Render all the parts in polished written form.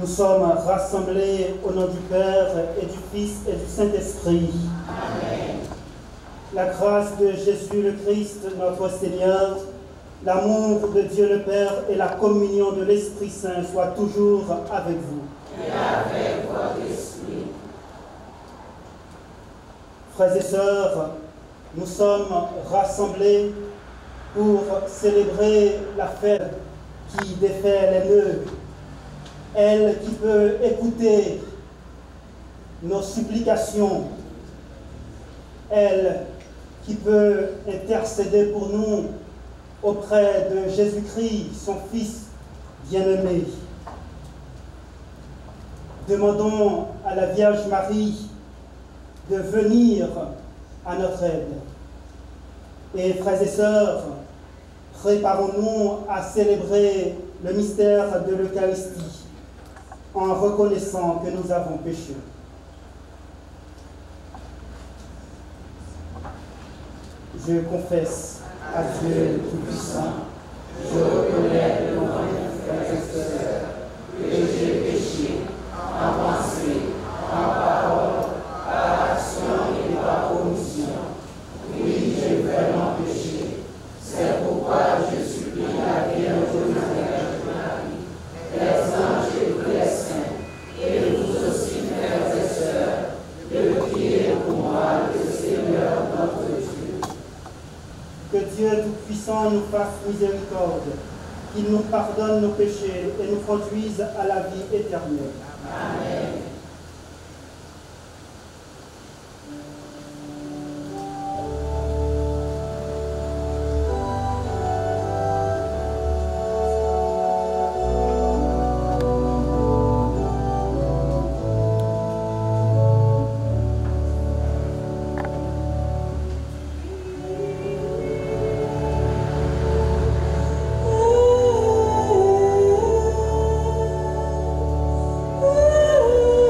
Nous sommes rassemblés au nom du Père et du Fils et du Saint-Esprit. Amen. La grâce de Jésus le Christ, notre Seigneur, l'amour de Dieu le Père et la communion de l'Esprit Saint soient toujours avec vous. Et avec votre esprit. Frères et sœurs, nous sommes rassemblés pour célébrer la fête qui défait les nœuds. Elle qui peut écouter nos supplications. Elle qui peut intercéder pour nous auprès de Jésus-Christ, son Fils bien-aimé. Demandons à la Vierge Marie de venir à notre aide. Et frères et sœurs, préparons-nous à célébrer le mystère de l'Eucharistie en reconnaissant que nous avons péché. Je confesse à Dieu Tout-Puissant, Je reconnais devant mes frères et sœurs que j'ai péché en pensée, en parole, par action et par omission. Oui, j'ai vraiment péché. C'est pourquoi je supplie la Vierge Marie, les anges et tous les saints, et vous aussi, frères et sœurs, de prier pour moi, le Seigneur notre Dieu. que Dieu Tout-Puissant nous fasse miséricorde, qu'il nous pardonne nos péchés et nous conduise à la vie éternelle. Amen. Oh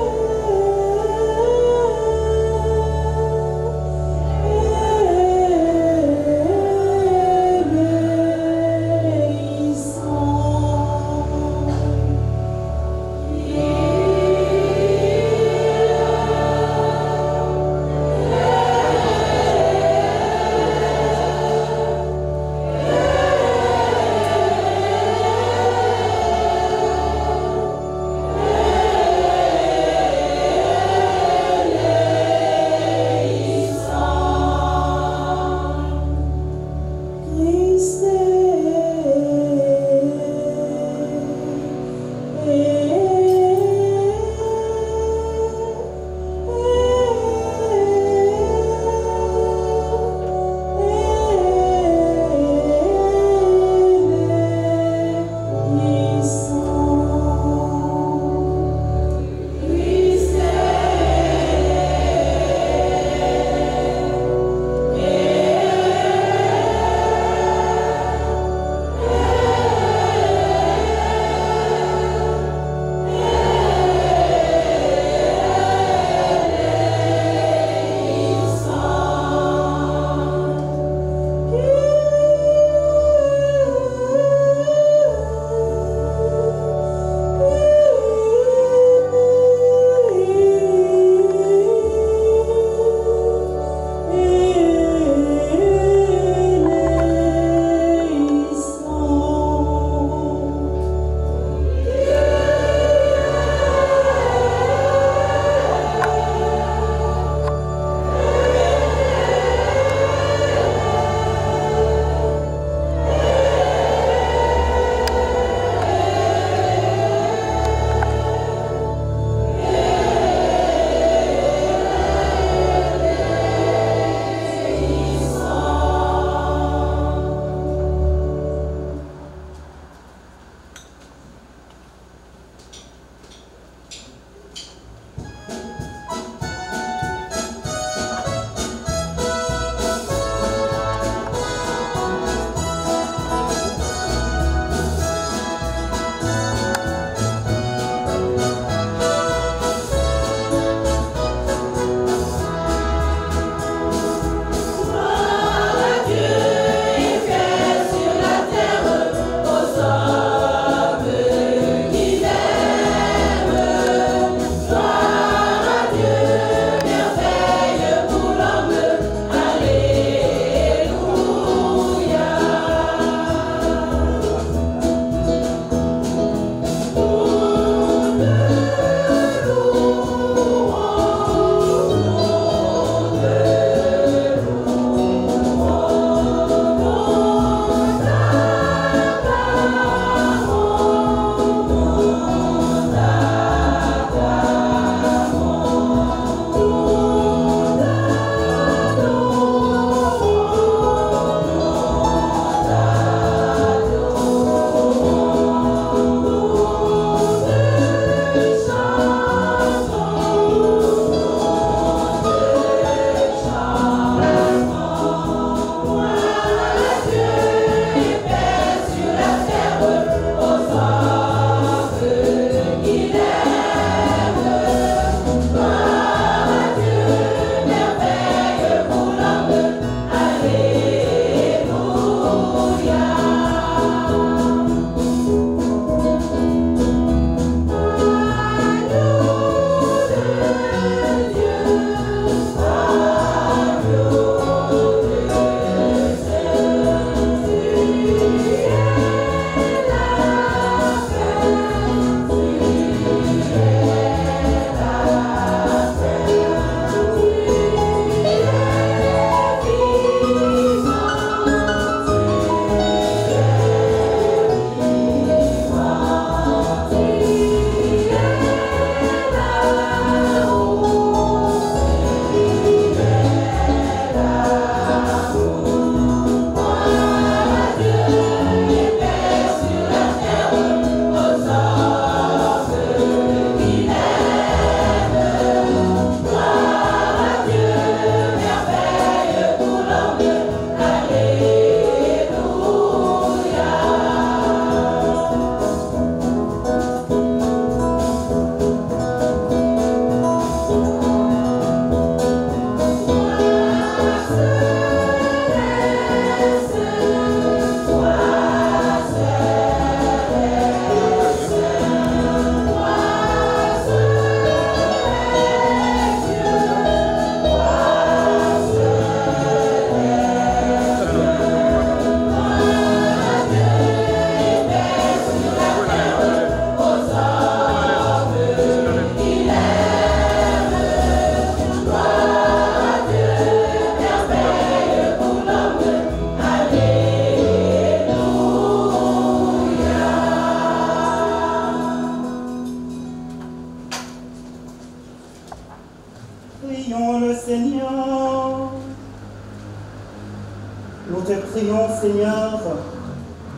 prions, Seigneur,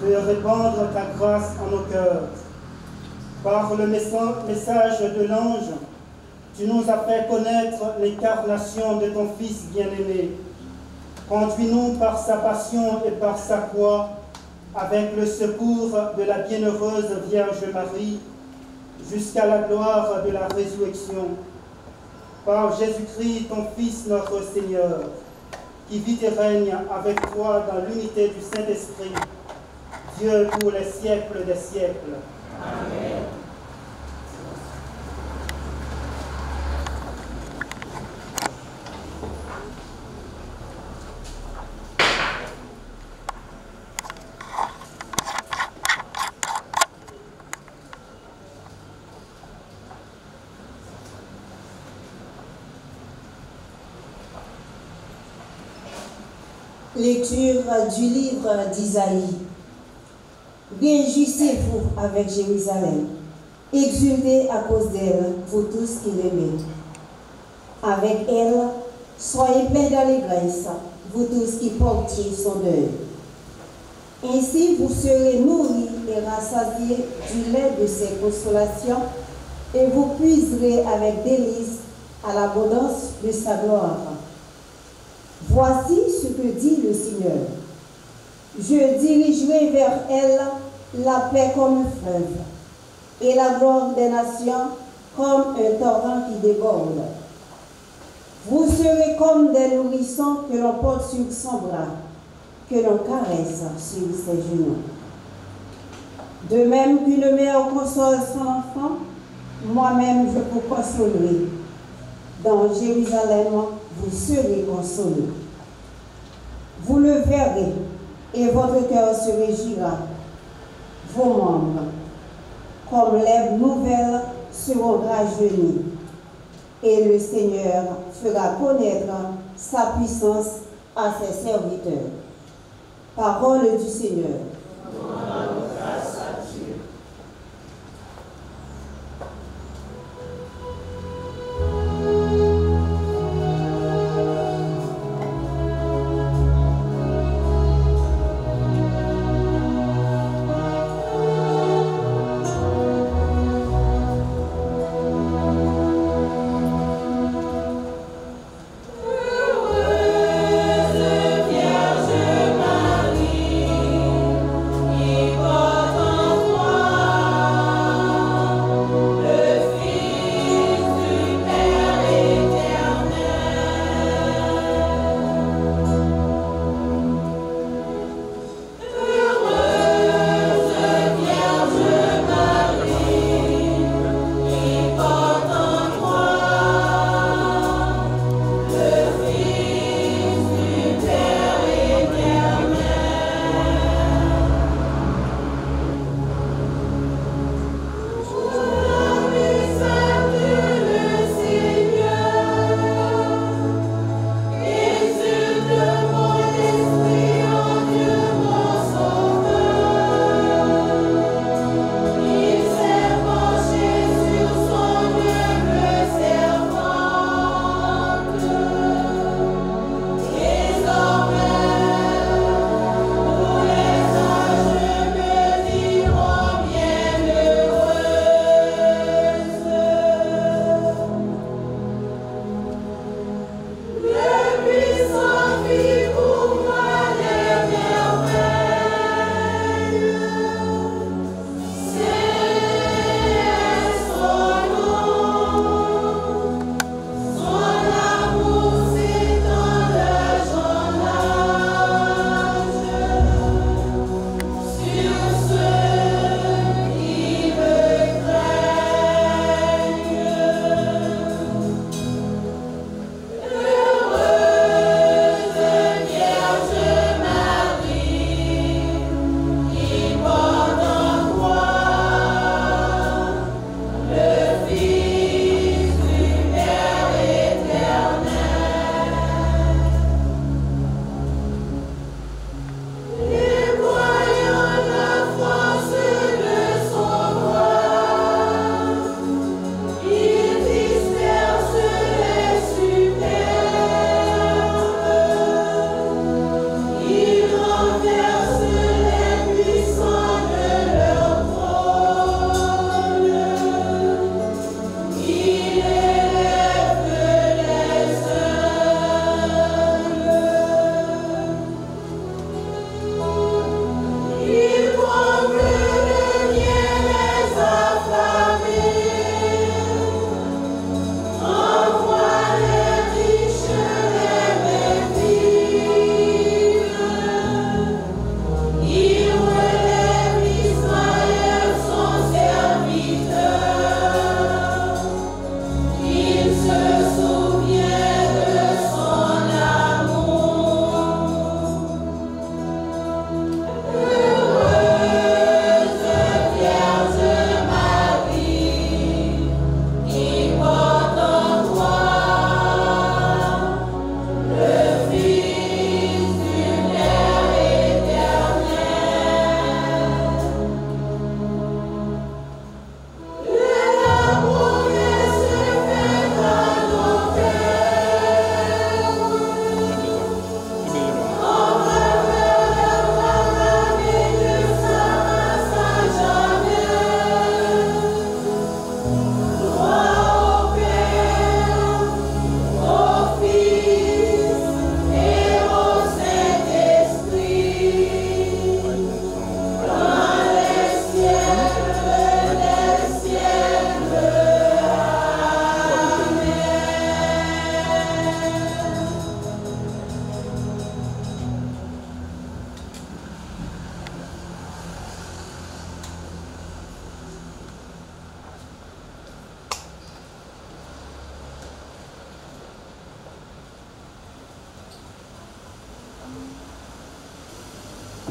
de répandre ta grâce en nos cœurs. Par le message de l'ange, tu nous as fait connaître l'incarnation de ton Fils bien-aimé. Conduis-nous par sa passion et par sa croix, avec le secours de la bienheureuse Vierge Marie, jusqu'à la gloire de la résurrection. Par Jésus-Christ, ton Fils, notre Seigneur, qui vit et règne avec toi dans l'unité du Saint-Esprit, Dieu pour les siècles des siècles. Amen. Lecture du livre d'Isaïe. Réjouissez-vous avec Jérusalem, exultez à cause d'elle, vous tous qui l'aimez. Avec elle, soyez pleins d'allégresse, vous tous qui portez son deuil. Ainsi vous serez nourris et rassasiés du lait de ses consolations, et vous puiserez avec délice à l'abondance de sa gloire. Voici ce que dit le Seigneur. Je dirigerai vers elle la paix comme un fleuve, et la gloire des nations comme un torrent qui déborde. Vous serez comme des nourrissons que l'on porte sur son bras, que l'on caresse sur ses genoux. De même qu'une mère console son enfant, moi-même je vous consolerai. Dans Jérusalem, vous serez consolés. Vous le verrez, et votre cœur se réjouira. Vos membres, comme l'herbe nouvelle, seront rajeunis. Et le Seigneur fera connaître sa puissance à ses serviteurs. Parole du Seigneur. Grâce à Dieu. Vierge Marie,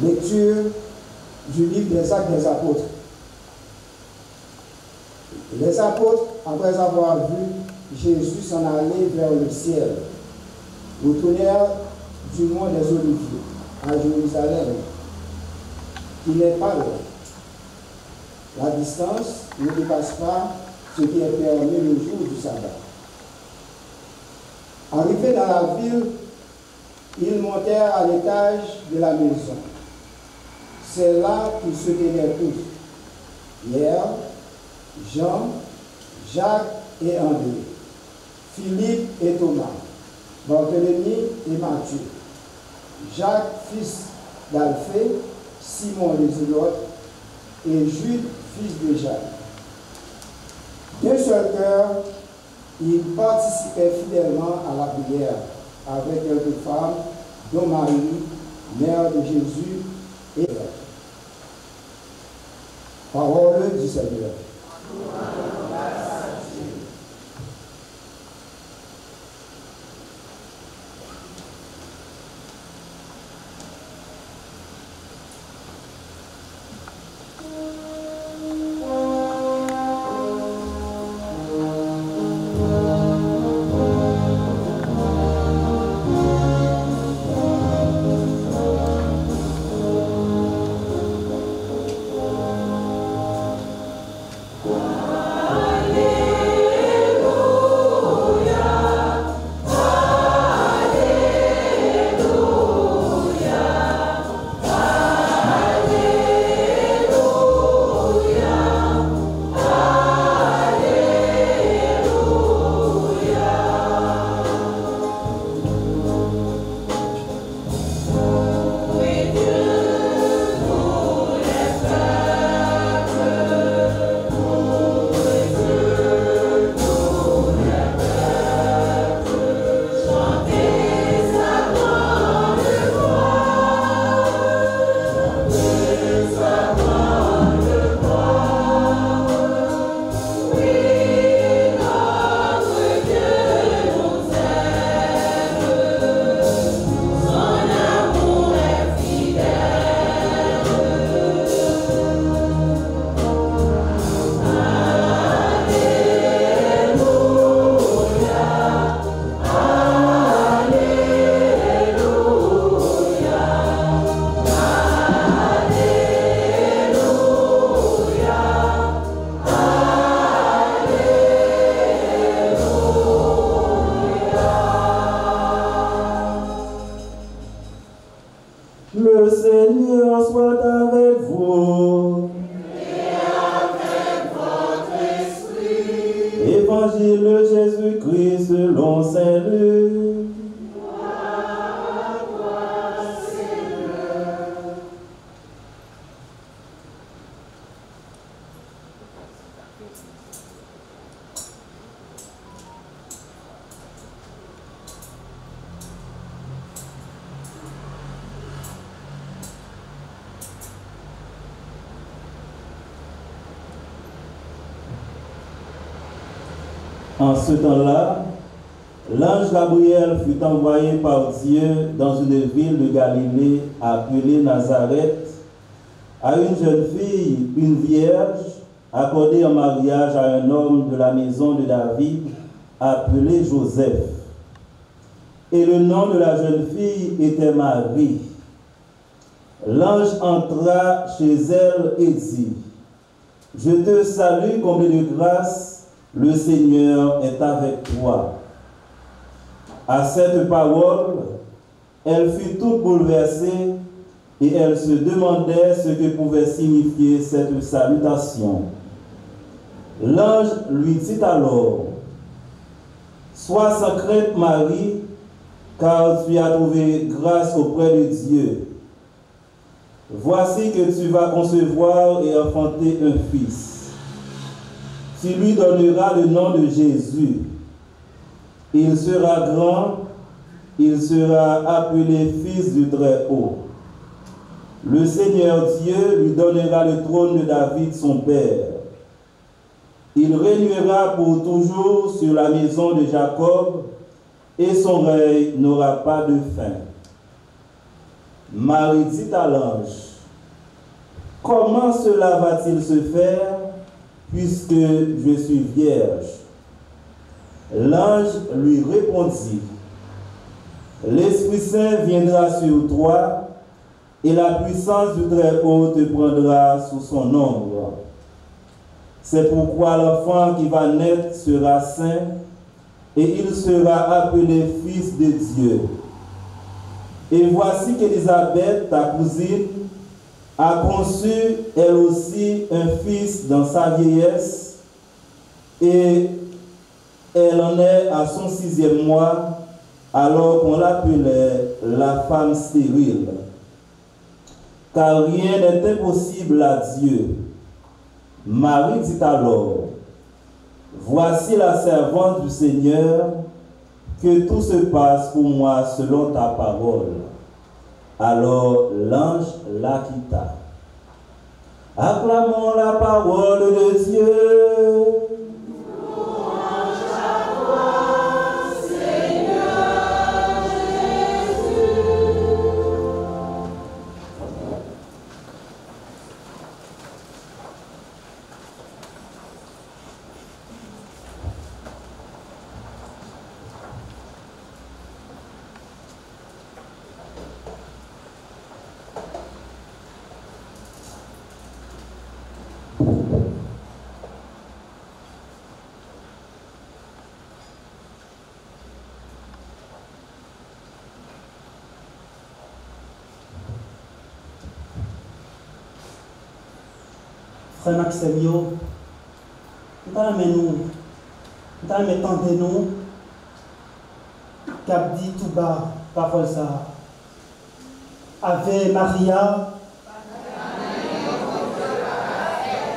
Lecture du livre des Actes des Apôtres. Les apôtres, après avoir vu Jésus s'en aller vers le ciel, retournèrent du mont des Oliviers à Jérusalem, qui n'est pas loin. La distance ne dépasse pas ce qui est permis le jour du sabbat. Arrivés dans la ville, ils montèrent à l'étage de la maison. C'est là qu'ils se tenaient tous. Pierre, Jean, Jacques et André, Philippe et Thomas, Barthélemy et Matthieu, Jacques, fils d'Alphée, Simon le Zélote et Jude, fils de Jacques. D'un seul cœur, ils participaient fidèlement à la prière avec quelques femmes, dont Marie, mère de Jésus, et parole du Seigneur. Le Seigneur soit avec vous. Et avec votre esprit. Évangile de Jésus-Christ selon saint Luc. Gloire à toi, Seigneur. En ce temps-là, l'ange Gabriel fut envoyé par Dieu dans une ville de Galilée appelée Nazareth, à une jeune fille, une vierge, accordée en mariage à un homme de la maison de David, appelé Joseph. Et le nom de la jeune fille était Marie. L'ange entra chez elle et dit, « Je te salue, comblée de grâce, le Seigneur est avec toi. » À cette parole, elle fut toute bouleversée et elle se demandait ce que pouvait signifier cette salutation. L'ange lui dit alors, « Sois sans crainte, Marie, car tu as trouvé grâce auprès de Dieu. Voici que tu vas concevoir et enfanter un fils. Tu lui donneras le nom de Jésus. Il sera grand, il sera appelé Fils du Très-Haut. Le Seigneur Dieu lui donnera le trône de David, son père. Il régnera pour toujours sur la maison de Jacob, et son règne n'aura pas de fin. Marie dit à l'ange, « Comment cela va-t-il se faire puisque je suis vierge ?» L'ange lui répondit, « L'Esprit Saint viendra sur toi et la puissance du Très-Haut te prendra sous son ombre. C'est pourquoi l'enfant qui va naître sera saint et il sera appelé Fils de Dieu. Et voici qu'Élisabeth, ta cousine, a conçu elle aussi un fils dans sa vieillesse, et elle en est à son 6e mois, alors qu'on l'appelait la femme stérile. Car rien n'est impossible à Dieu. Marie dit alors, « Voici la servante du Seigneur, que tout se passe pour moi selon ta parole. » Alors l'ange la quitta. Acclamons la parole de Dieu. Frère Maximio, nous tendez-nous, cap dit tout bas, parole ça. Ave Maria,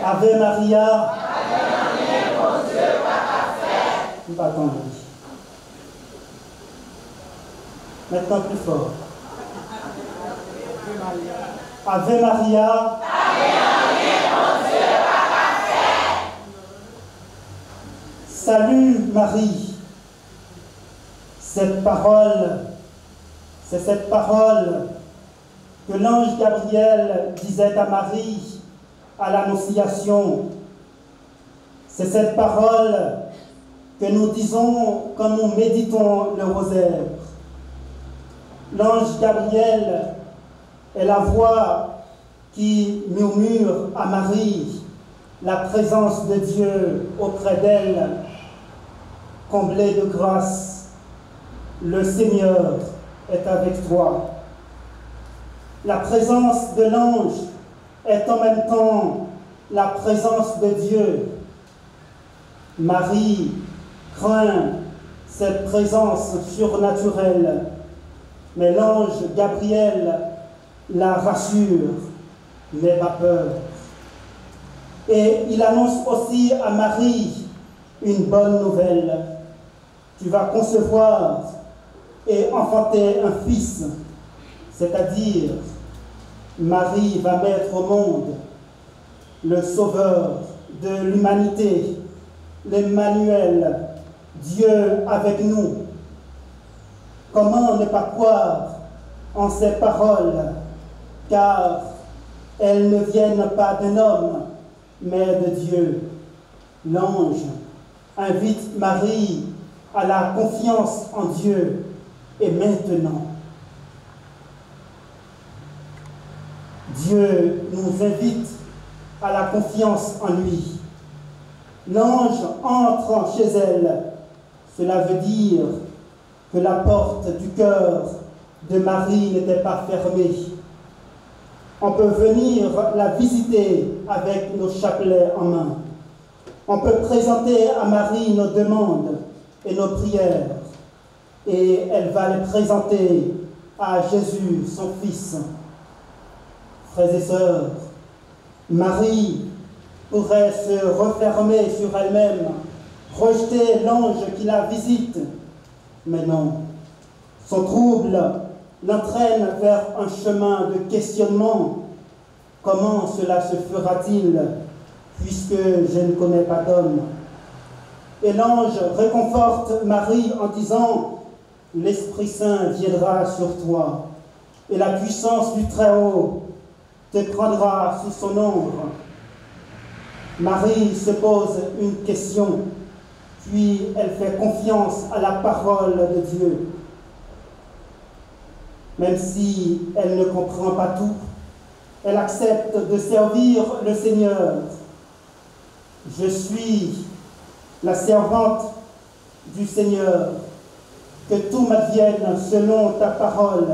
Ave Maria, nous pas attendre. Maintenant plus fort. Ave Maria, salut Marie. Cette parole, c'est cette parole que l'ange Gabriel disait à Marie à l'Annonciation. C'est cette parole que nous disons quand nous méditons le rosaire. L'ange Gabriel est la voix qui murmure à Marie la présence de Dieu auprès d'elle. Comblée de grâce, le Seigneur est avec toi. La présence de l'ange est en même temps la présence de Dieu. Marie craint cette présence surnaturelle, mais l'ange Gabriel la rassure, n'aie pas peur. Et il annonce aussi à Marie une bonne nouvelle. Tu vas concevoir et enfanter un fils, c'est-à-dire Marie va mettre au monde le sauveur de l'humanité, l'Emmanuel, Dieu avec nous. Comment ne pas croire en ces paroles, car elles ne viennent pas d'un homme, mais de Dieu. L'ange invite Marie à la confiance en Dieu. Et maintenant, Dieu nous invite à la confiance en lui. L'ange entre chez elle. Cela veut dire que la porte du cœur de Marie n'était pas fermée. On peut venir la visiter avec nos chapelets en main. On peut présenter à Marie nos demandes et nos prières. Et elle va les présenter à Jésus, son Fils. Frères et sœurs, Marie pourrait se refermer sur elle-même, rejeter l'ange qui la visite. Mais non, son trouble l'entraîne vers un chemin de questionnement. Comment cela se fera-t-il, puisque je ne connais pas d'homme? Et l'ange réconforte Marie en disant « L'Esprit Saint viendra sur toi, et la puissance du Très-Haut te prendra sous son ombre. Marie se pose une question, puis elle fait confiance à la parole de Dieu. Même si elle ne comprend pas tout, elle accepte de servir le Seigneur. Je suis la servante du Seigneur, que tout m'advienne selon ta parole.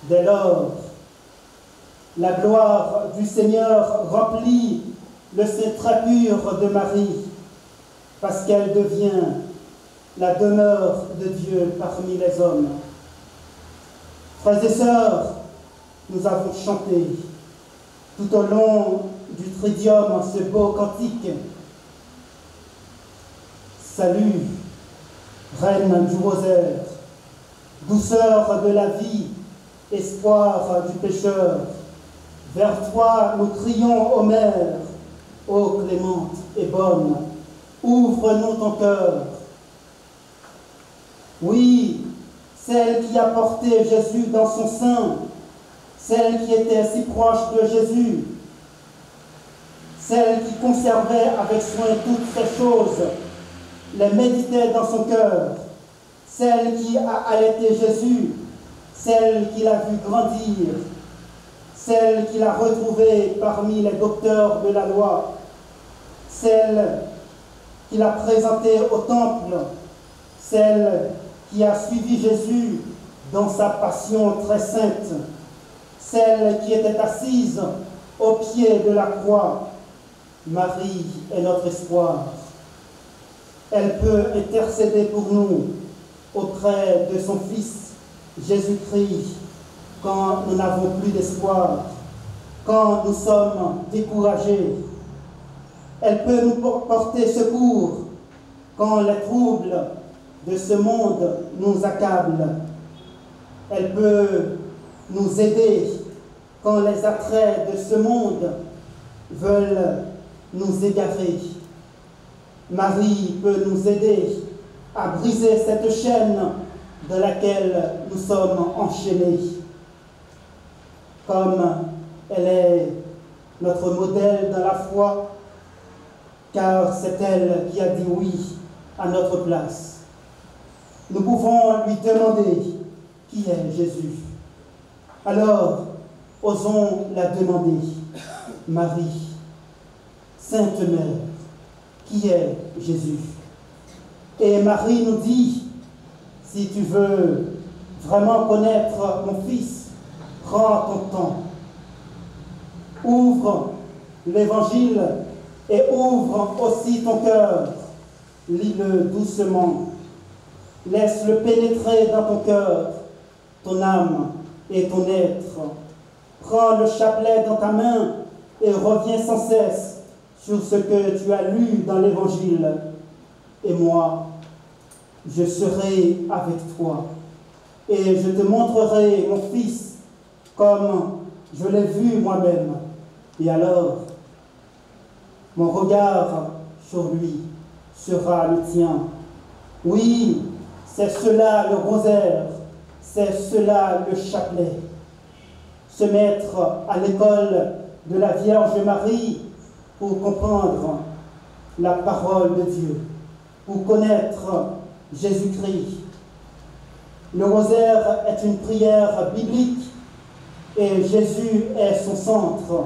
Dès lors, la gloire du Seigneur remplit le sein très pur de Marie, parce qu'elle devient la demeure de Dieu parmi les hommes. Frères et sœurs, nous avons chanté tout au long du Tridium ce beau cantique. Salut, Reine du rosaire, douceur de la vie, espoir du pécheur. Vers toi nous crions, ô Mère, ô clémente et bonne, ouvre-nous ton cœur. Oui, celle qui a porté Jésus dans son sein, celle qui était si proche de Jésus, celle qui conservait avec soin toutes ces choses, les méditait dans son cœur, celle qui a allaité Jésus, celle qui l'a vu grandir, celle qui l'a retrouvé parmi les docteurs de la loi, celle qui l'a présenté au temple, celle qui a suivi Jésus dans sa passion très sainte, celle qui était assise au pied de la croix. Marie est notre espoir. Elle peut intercéder pour nous auprès de son Fils, Jésus-Christ, quand nous n'avons plus d'espoir, quand nous sommes découragés. Elle peut nous porter secours quand les troubles de ce monde nous accablent. Elle peut nous aider quand les attraits de ce monde veulent nous égarer. Marie peut nous aider à briser cette chaîne dans laquelle nous sommes enchaînés. Comme elle est notre modèle dans la foi, car c'est elle qui a dit oui à notre place. Nous pouvons lui demander qui est Jésus. Alors, osons la demander. Marie, Sainte Mère, qui est Jésus? Et Marie nous dit, si tu veux vraiment connaître mon Fils, prends ton temps. Ouvre l'Évangile et ouvre aussi ton cœur. Lis-le doucement. Laisse-le pénétrer dans ton cœur, ton âme et ton être. Prends le chapelet dans ta main et reviens sans cesse sur ce que tu as lu dans l'Évangile. Et moi, je serai avec toi. Et je te montrerai mon Fils comme je l'ai vu moi-même. Et alors, mon regard sur lui sera le tien. Oui, c'est cela le rosaire, c'est cela le chapelet. Se mettre à l'école de la Vierge Marie pour comprendre la parole de Dieu, pour connaître Jésus-Christ. Le rosaire est une prière biblique et Jésus est son centre.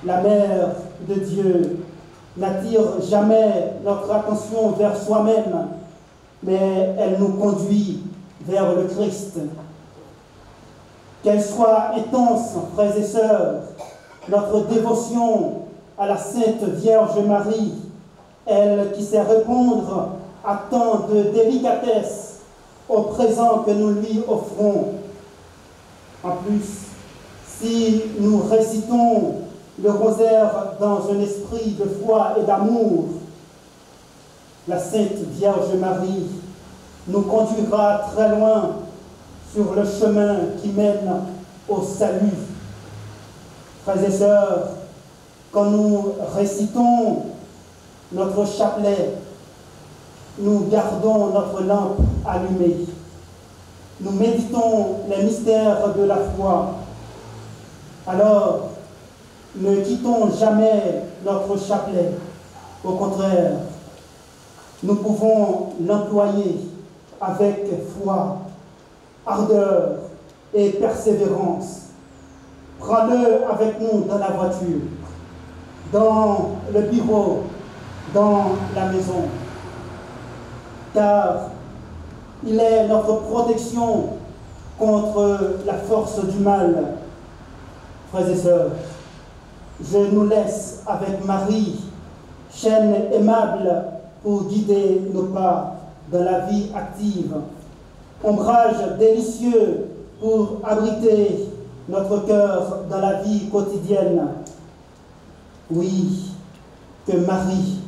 La Mère de Dieu n'attire jamais notre attention vers soi-même, mais elle nous conduit vers le Christ. Qu'elle soit intense, frères et sœurs, notre dévotion à la Sainte Vierge Marie, elle qui sait répondre à tant de délicatesse au présent que nous lui offrons. En plus, si nous récitons le rosaire dans un esprit de foi et d'amour, la Sainte Vierge Marie nous conduira très loin sur le chemin qui mène au salut. Frères et sœurs, quand nous récitons notre chapelet, nous gardons notre lampe allumée. nous méditons les mystères de la foi, alors ne quittons jamais notre chapelet. Au contraire, nous pouvons l'employer avec foi, ardeur et persévérance. Prends-le avec nous dans la voiture, dans le bureau, dans la maison, car il est notre protection contre la force du mal. Frères et sœurs, je nous laisse avec Marie, chaîne aimable pour guider nos pas dans la vie active, ombrage délicieux pour abriter notre cœur dans la vie quotidienne. Oui, que Marie,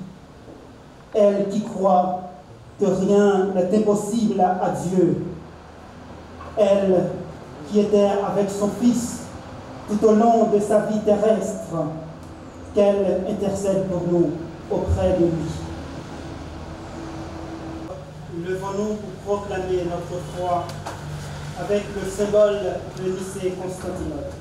elle qui croit que rien n'est impossible à Dieu, elle qui était avec son Fils tout au long de sa vie terrestre, qu'elle intercède pour nous auprès de lui. Levons-nous pour proclamer notre foi avec le symbole de Nicée-Constantinople.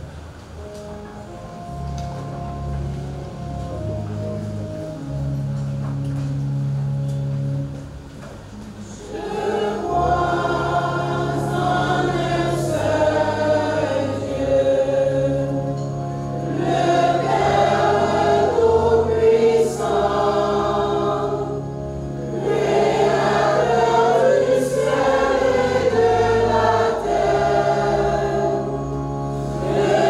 Yeah.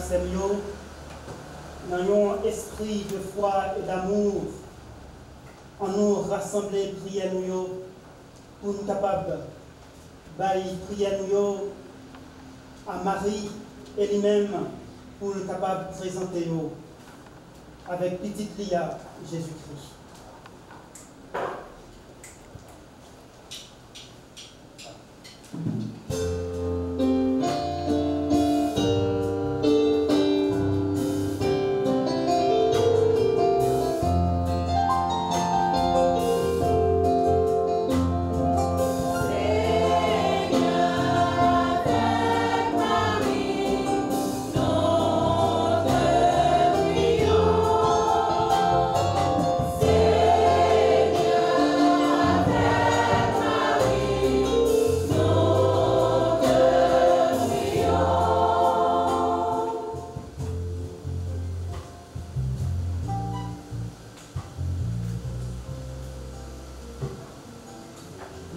Seigneur, dans un esprit de foi et d'amour, en nous rassembler, prier nous, pour nous capables de prier nous à Marie et lui-même, pour nous capables de présenter nous avec petite Lia, Jésus-Christ.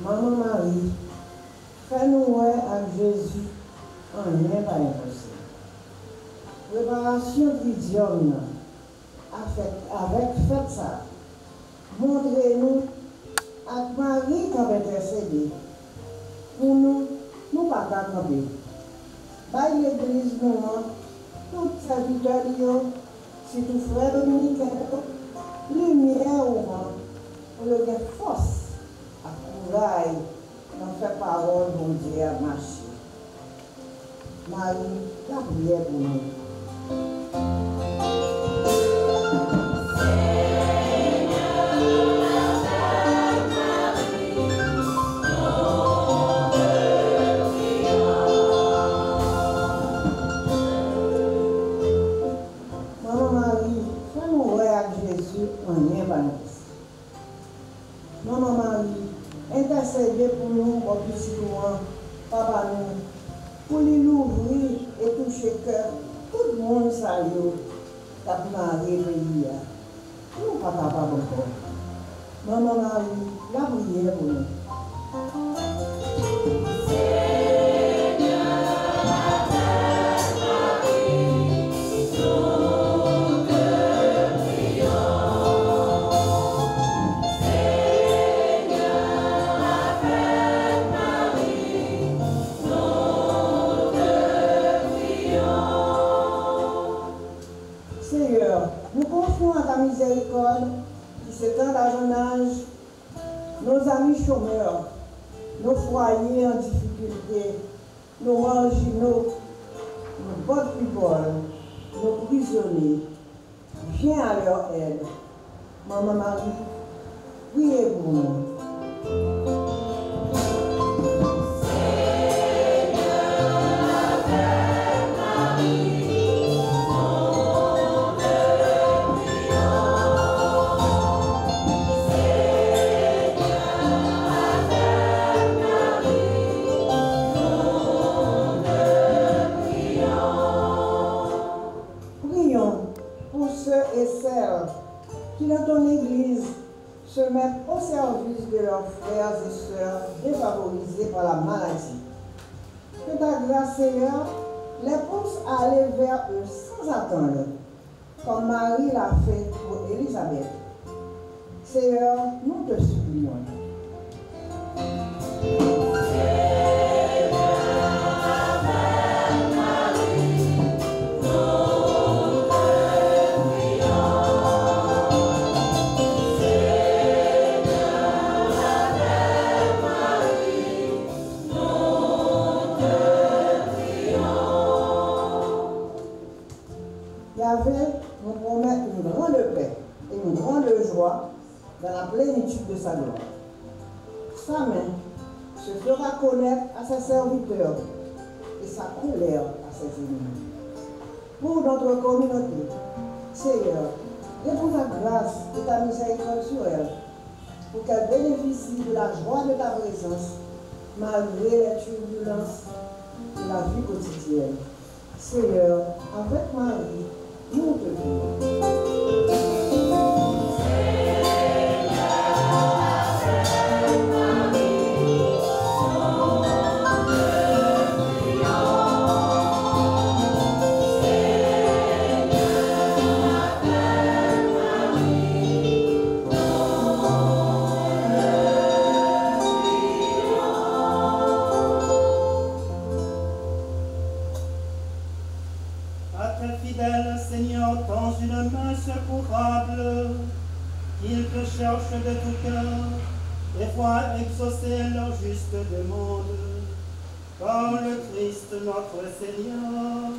Maman Marie, fais-nous à Jésus en lien par impossible. Préparation d'idiome avec fête ça. Montrez-nous à Marie qui a intercédé. Pour nous, nous ne pas camper. Par l'église, nous, tous serviteurs, si tout frère dominicain, lumière au vent, pour le faire force. Courage dans faire parole, bon Dieu, à marcher. Marie, la prière pour nous. Maman Marie, fais-nous avec Jésus en lien par nous. Maman Marie, intercédez pour nous, au petit loin, papa nous, pour lui l'ouvrir et toucher le cœur. Tout le monde salue, t'as Marie prière. Nous pas capable encore. Maman Marie, la prière pour nous. Seigneur, nous confions à ta miséricorde qui s'étend à jeune âge, nos amis chômeurs, nos foyers en difficulté, nos marginaux, nos bonnes people, nos prisonniers. Viens à leur aide. Maman Marie, priez pour nous. Et celles qui dans ton Église se mettent au service de leurs frères et sœurs défavorisés par la maladie. Que ta grâce, Seigneur, les pousse à aller vers eux sans attendre, comme Marie l'a fait pour Élisabeth. Seigneur, nous te supplions. Nous promet une grande paix et une grande joie dans la plénitude de sa gloire. Sa main se fera connaître à ses serviteurs et sa colère à ses ennemis. Pour notre communauté, Seigneur, réponds ta grâce et ta miséricorde sur elle, pour qu'elle bénéficie de la joie de ta présence, malgré les turbulences de la vie quotidienne. Seigneur, avec Marie, nous te prions. Seigneur, et foi exaucer leur juste demande. Par le Christ notre Seigneur.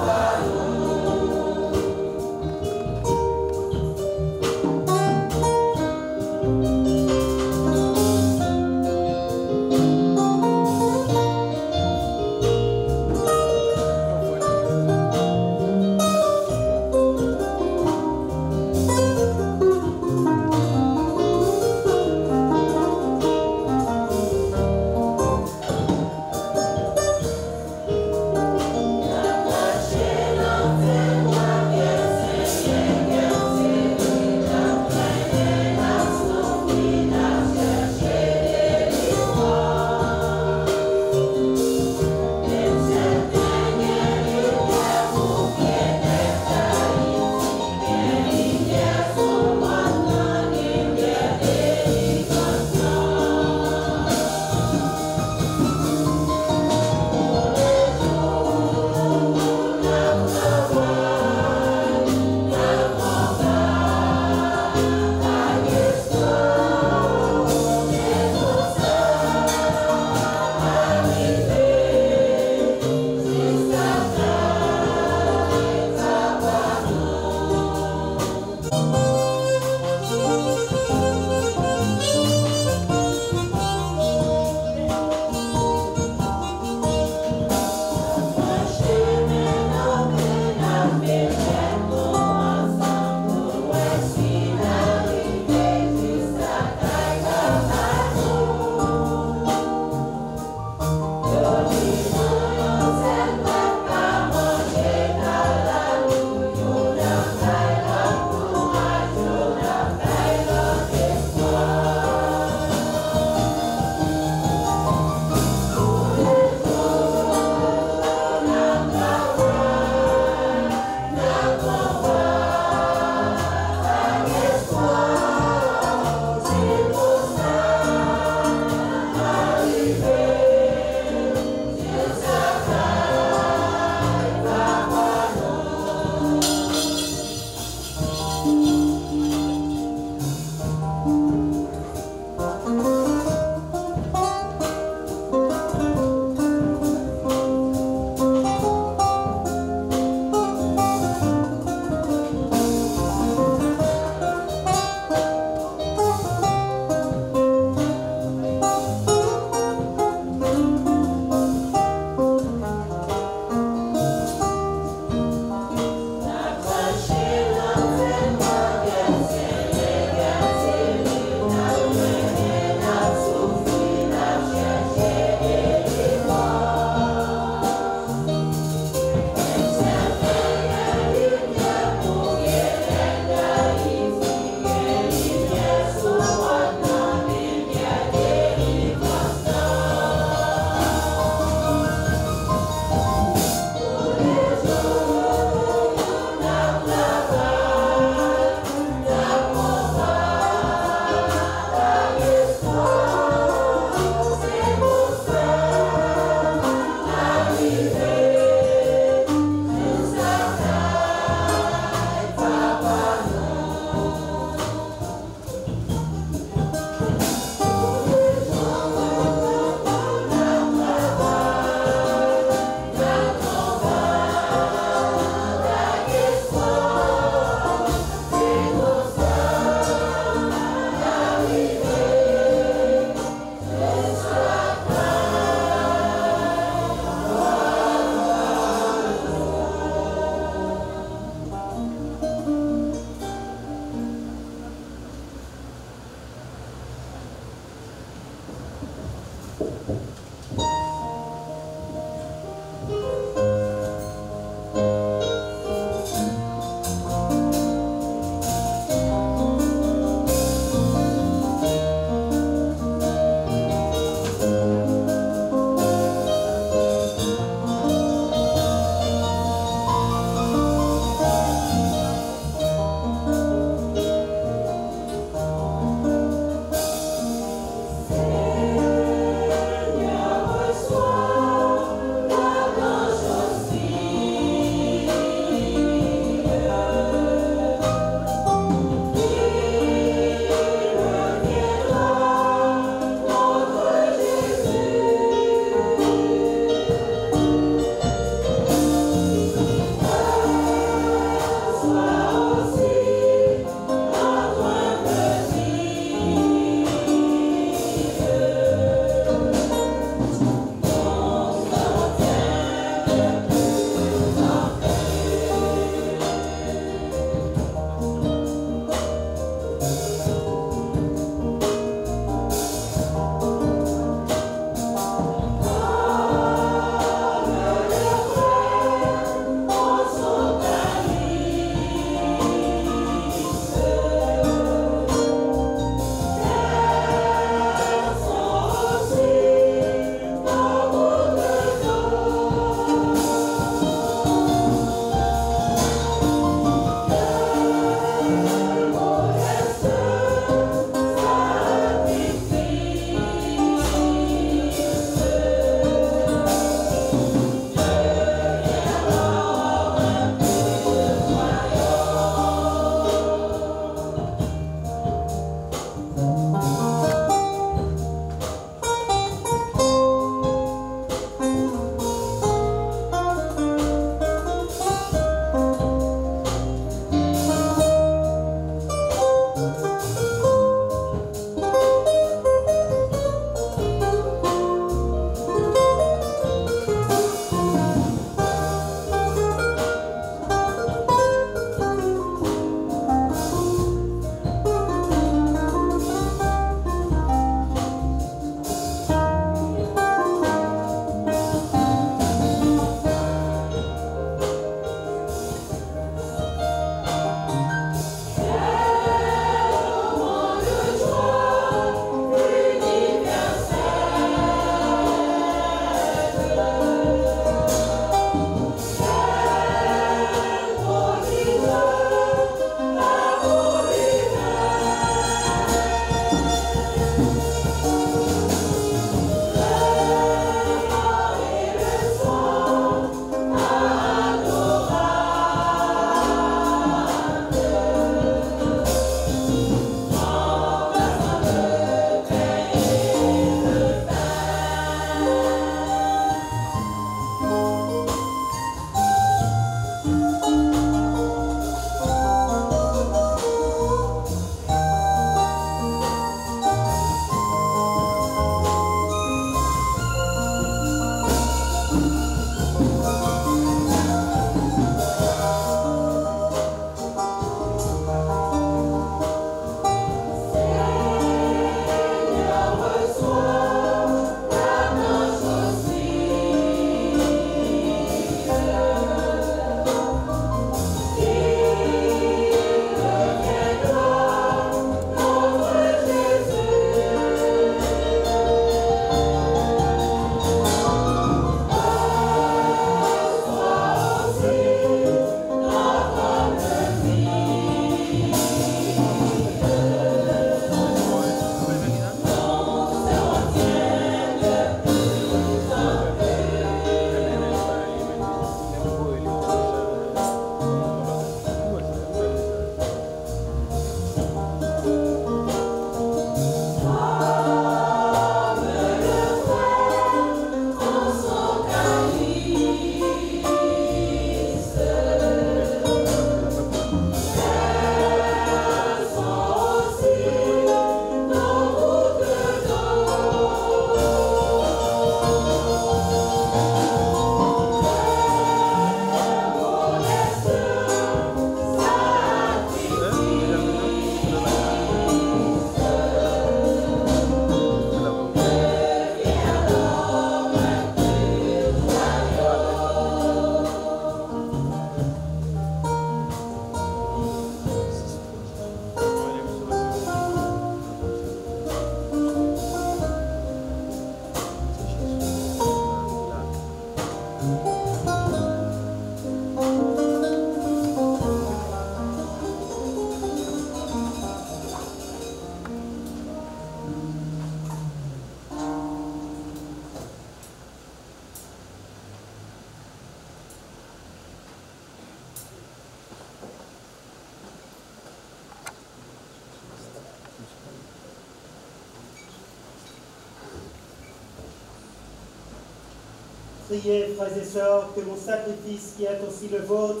priez, frères et sœurs, que mon sacrifice, qui est aussi le vôtre,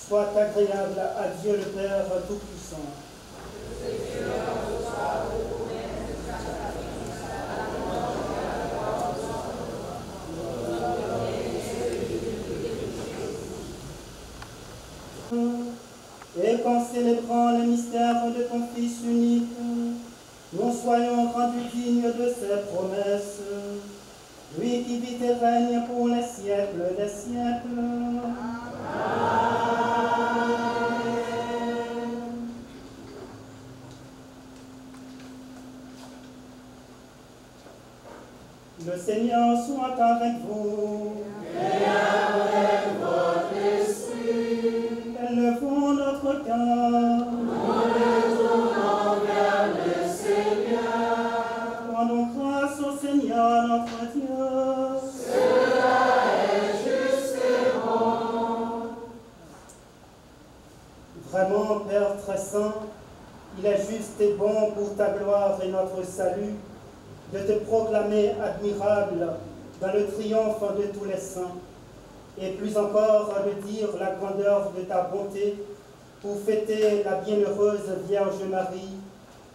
soit agréable à Dieu le Père Tout-Puissant. Et qu'en célébrant le mystère de ton Fils unique, nous soyons rendus dignes de ses promesses, lui qui vit et règne pour les siècles des siècles. Le Seigneur soit avec vous. Et avec votre esprit. Élevons notre cœur. Nous retournons vers le Seigneur. Rendons grâce au Seigneur notre Dieu. Cela est juste et bon. Vraiment, Père très saint, il est juste et bon pour ta gloire et notre salut de te proclamer admirable dans le triomphe de tous les saints, et plus encore de dire la grandeur de ta bonté pour fêter la bienheureuse Vierge Marie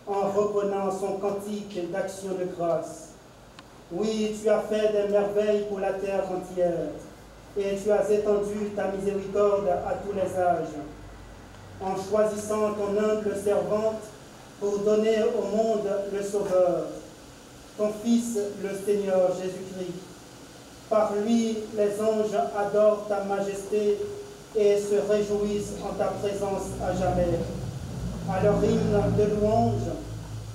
en reprenant son cantique d'action de grâce. Oui, tu as fait des merveilles pour la terre entière, et tu as étendu ta miséricorde à tous les âges, en choisissant ton humble servante pour donner au monde le Sauveur, ton Fils, le Seigneur Jésus-Christ. Par lui, les anges adorent ta majesté et se réjouissent en ta présence à jamais. À leur hymne de louange,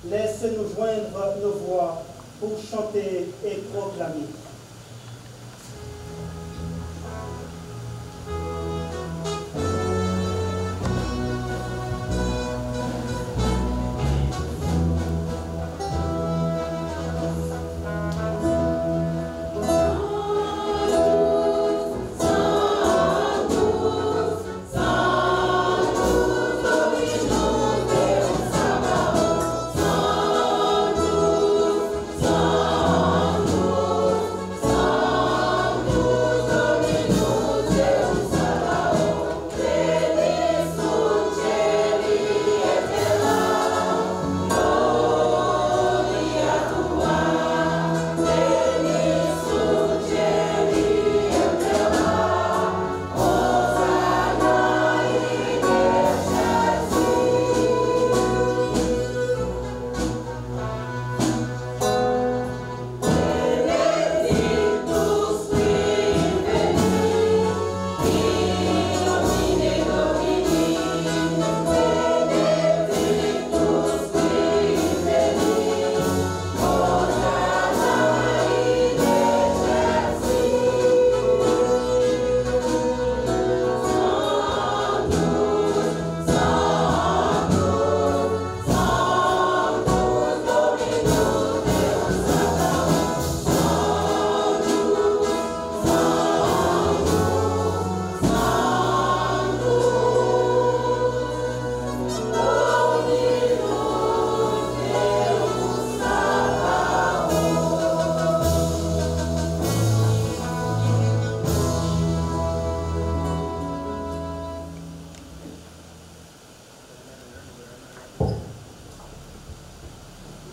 laisse-nous joindre nos voix pour chanter et proclamer.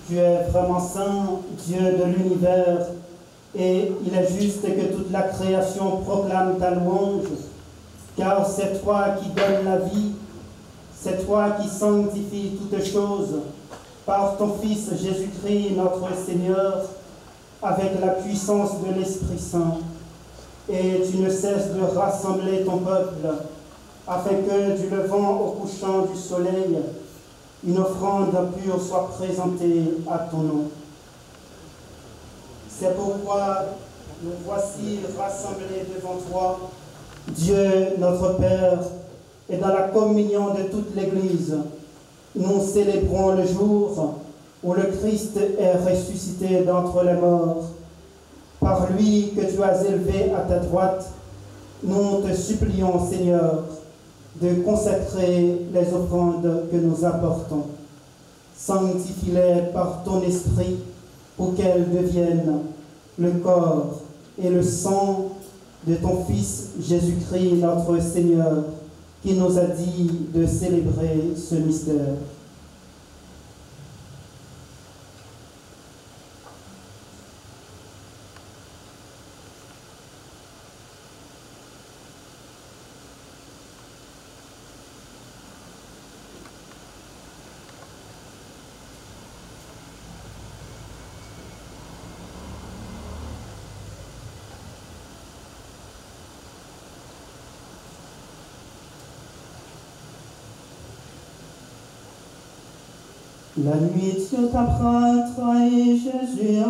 Tu es vraiment saint, Dieu de l'univers, et il est juste que toute la création proclame ta louange, car c'est toi qui donnes la vie, c'est toi qui sanctifies toutes choses, par ton Fils Jésus-Christ, notre Seigneur, avec la puissance de l'Esprit Saint. Et tu ne cesses de rassembler ton peuple, afin que du levant au couchant du soleil, une offrande pure soit présentée à ton nom. C'est pourquoi nous voici rassemblés devant toi, Dieu notre Père, et dans la communion de toute l'Église, nous célébrons le jour où le Christ est ressuscité d'entre les morts. Par lui que tu as élevé à ta droite, nous te supplions, Seigneur, de consacrer les offrandes que nous apportons. Sanctifie-les par ton esprit pour qu'elles deviennent le corps et le sang de ton Fils Jésus-Christ, notre Seigneur, qui nous a dit de célébrer ce mystère. La nuit sur ta prêtre et Jésus,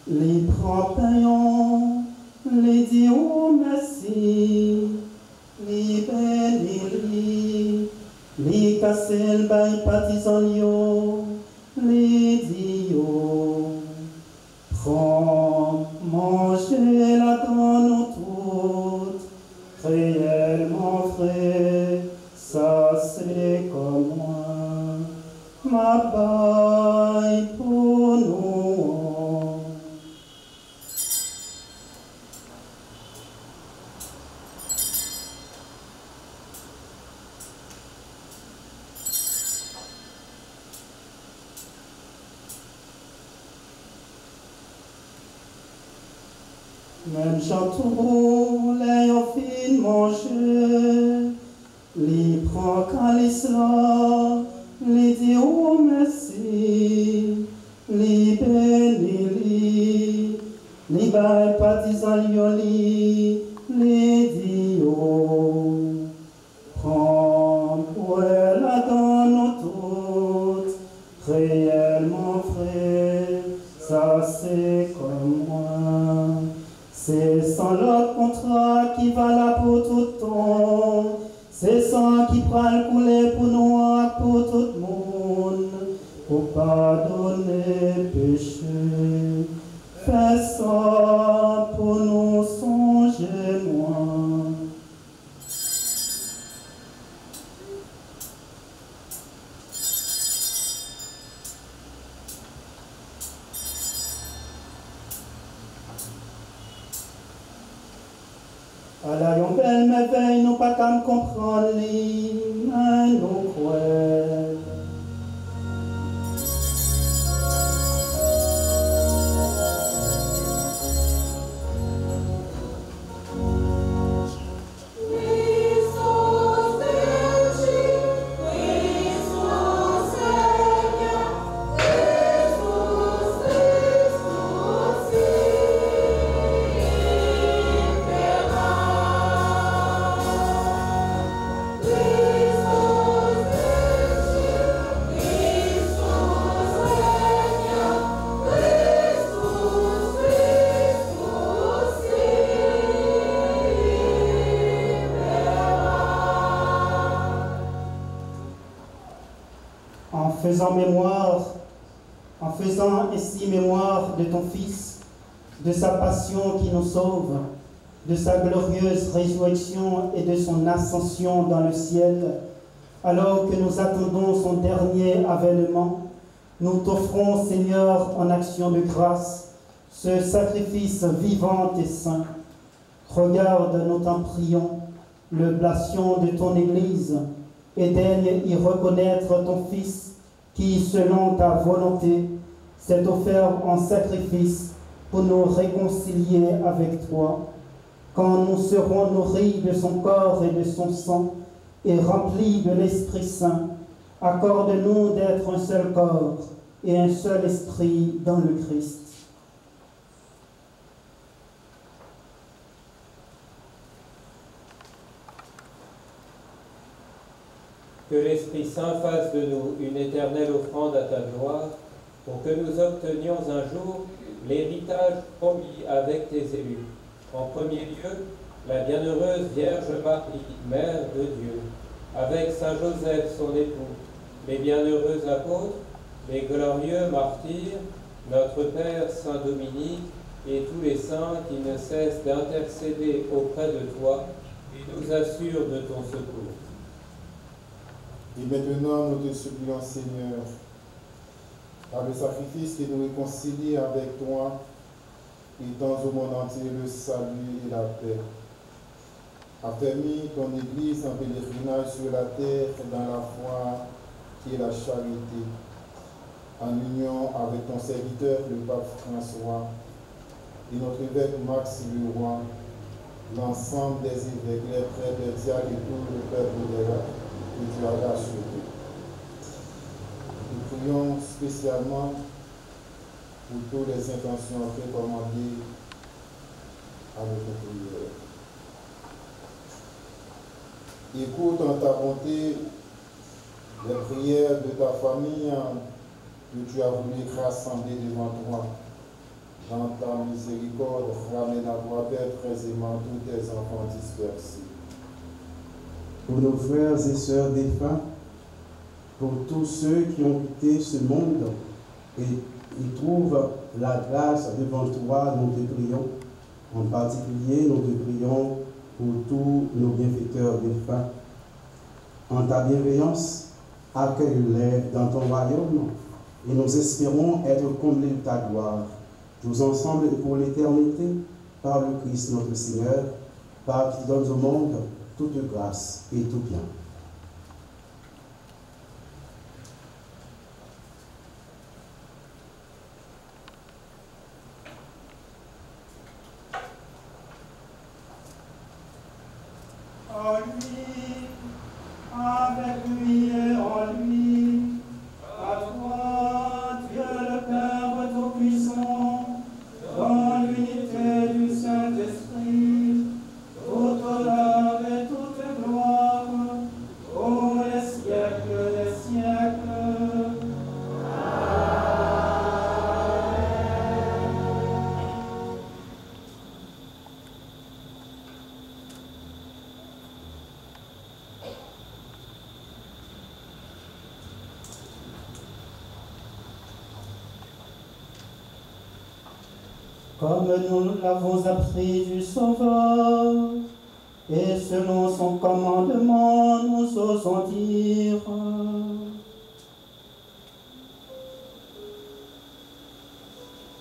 les prend payants, les dit au merci, les bénis, les casser le bail partisan, les dit prends, mangez la donne toute, réellement frais, ça c'est comme moi. Ma baille pour nous. Même chantou les fin manger, les prend calice là. Les dit oh merci, les bénis, les bails partisans les dit oh, prends pour la donne toute, réellement frère, ça c'est comme moi, c'est sans l'autre contrat qui va là pour tout temps. C'est sang qui prend le couler pour nous, pour tout le monde, pour pardonner péché. Fais ça pour nous songer moins. Alors, yon belle merveille, nous pas qu'à me comprendre, mais nous croyons. En faisant ainsi mémoire de ton Fils, de sa passion qui nous sauve, de sa glorieuse résurrection et de son ascension dans le ciel, alors que nous attendons son dernier avènement, nous t'offrons, Seigneur, en action de grâce, ce sacrifice vivant et saint. Regarde, nous t'en prions, l'oblation de ton Église, et daigne y reconnaître ton Fils, qui, selon ta volonté, s'est offert en sacrifice pour nous réconcilier avec toi. Quand nous serons nourris de son corps et de son sang, et remplis de l'Esprit Saint, accorde-nous d'être un seul corps et un seul esprit dans le Christ. Que l'Esprit Saint fasse de nous une éternelle offrande à ta gloire, pour que nous obtenions un jour l'héritage promis avec tes élus. En premier lieu, la bienheureuse Vierge Marie, Mère de Dieu, avec Saint Joseph, son époux, les bienheureux apôtres, les glorieux martyrs, notre Père Saint Dominique et tous les saints qui ne cessent d'intercéder auprès de toi et nous assurent de ton secours. Et maintenant, nous te supplions, Seigneur, par le sacrifice qui nous réconcilie avec toi, étends au monde entier le salut et la paix. Affermis ton Église en pèlerinage sur la terre dans la foi et la charité, en union avec ton serviteur, le pape François, et notre évêque Max Leroy, l'ensemble des évêques, les prêtres, les diacres et tout le peuple que tu as racheté. Nous prions spécialement pour toutes les intentions recommandées à notre prière. Écoute en ta bonté les prières de ta famille que tu as voulu rassembler devant toi. Dans ta miséricorde, ramène à toi, Père, précisément tous tes enfants dispersés. Pour nos frères et sœurs défunts, pour tous ceux qui ont quitté ce monde et y trouvent la grâce devant toi, nous te prions. En particulier, nous te prions pour tous nos bienfaiteurs défunts. En ta bienveillance, accueille-les dans ton royaume et nous espérons être comblés de ta gloire. Tous ensemble et pour l'éternité, par le Christ notre Seigneur, par qui donne au monde toute grâce et tout bien. En lui, avec lui et en lui, à toi, Dieu le Père Tout-Puissant, dans l'unité du Saint-Esprit, toute honneur et toute gloire, pour les siècles des siècles. Comme nous l'avons appris du Sauveur, et selon son commandement, nous osons dire: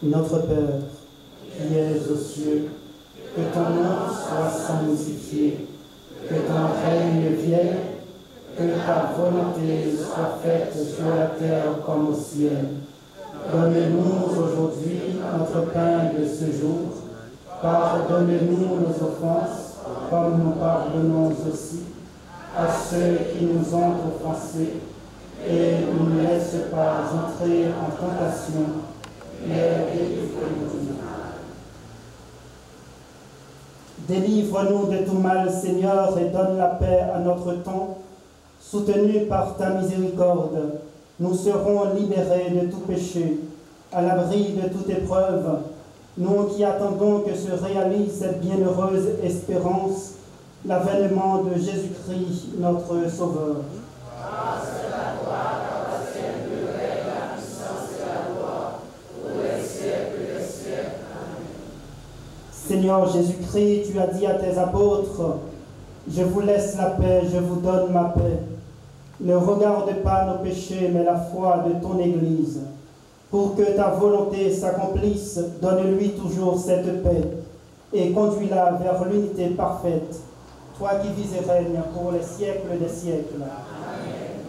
Notre Père, qui es aux cieux, que ton nom soit sanctifié, que ton règne vienne, que ta volonté soit faite sur la terre comme au ciel. Donne-nous aujourd'hui notre pain de ce jour. Pardonne-nous nos offenses, comme nous pardonnons aussi à ceux qui nous ont offensés. Et ne nous laisse pas entrer en tentation, mais délivre-nous du mal. Délivre-nous de tout mal, Seigneur, et donne la paix à notre temps. Soutenus par ta miséricorde, nous serons libérés de tout péché, à l'abri de toute épreuve, nous qui attendons que se réalise cette bienheureuse espérance, l'avènement de Jésus-Christ, notre Sauveur. Grâce à la gloire, appartienne le règne, la puissance et la gloire, pour les siècles des siècles. Amen. Seigneur Jésus-Christ, tu as dit à tes apôtres: je vous laisse la paix, je vous donne ma paix. Ne regarde pas nos péchés, mais la foi de ton Église. Pour que ta volonté s'accomplisse, donne-lui toujours cette paix et conduis-la vers l'unité parfaite, toi qui vis et règnes pour les siècles des siècles. Amen.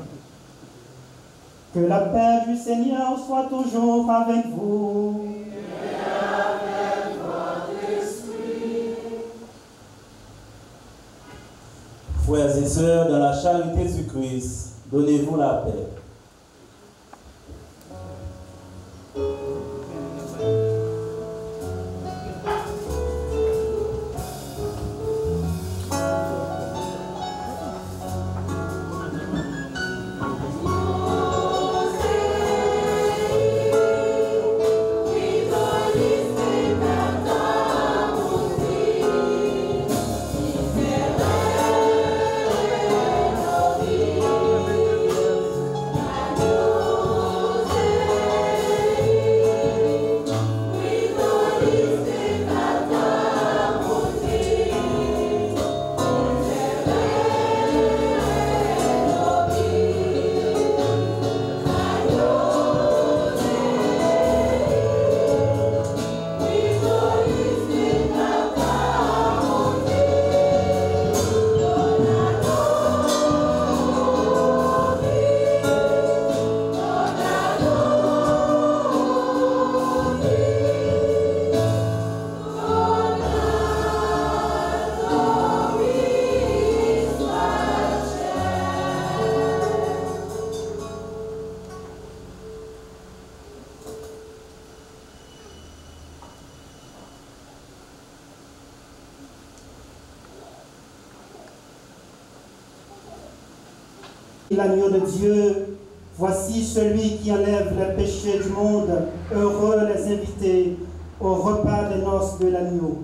Que la paix du Seigneur soit toujours avec vous. Et avec votre esprit. Frères et sœurs, dans la charité du Christ, donnez-vous la paix. Amen. L'agneau de Dieu, voici celui qui enlève le péché du monde. Heureux les invités au repas des noces de l'agneau.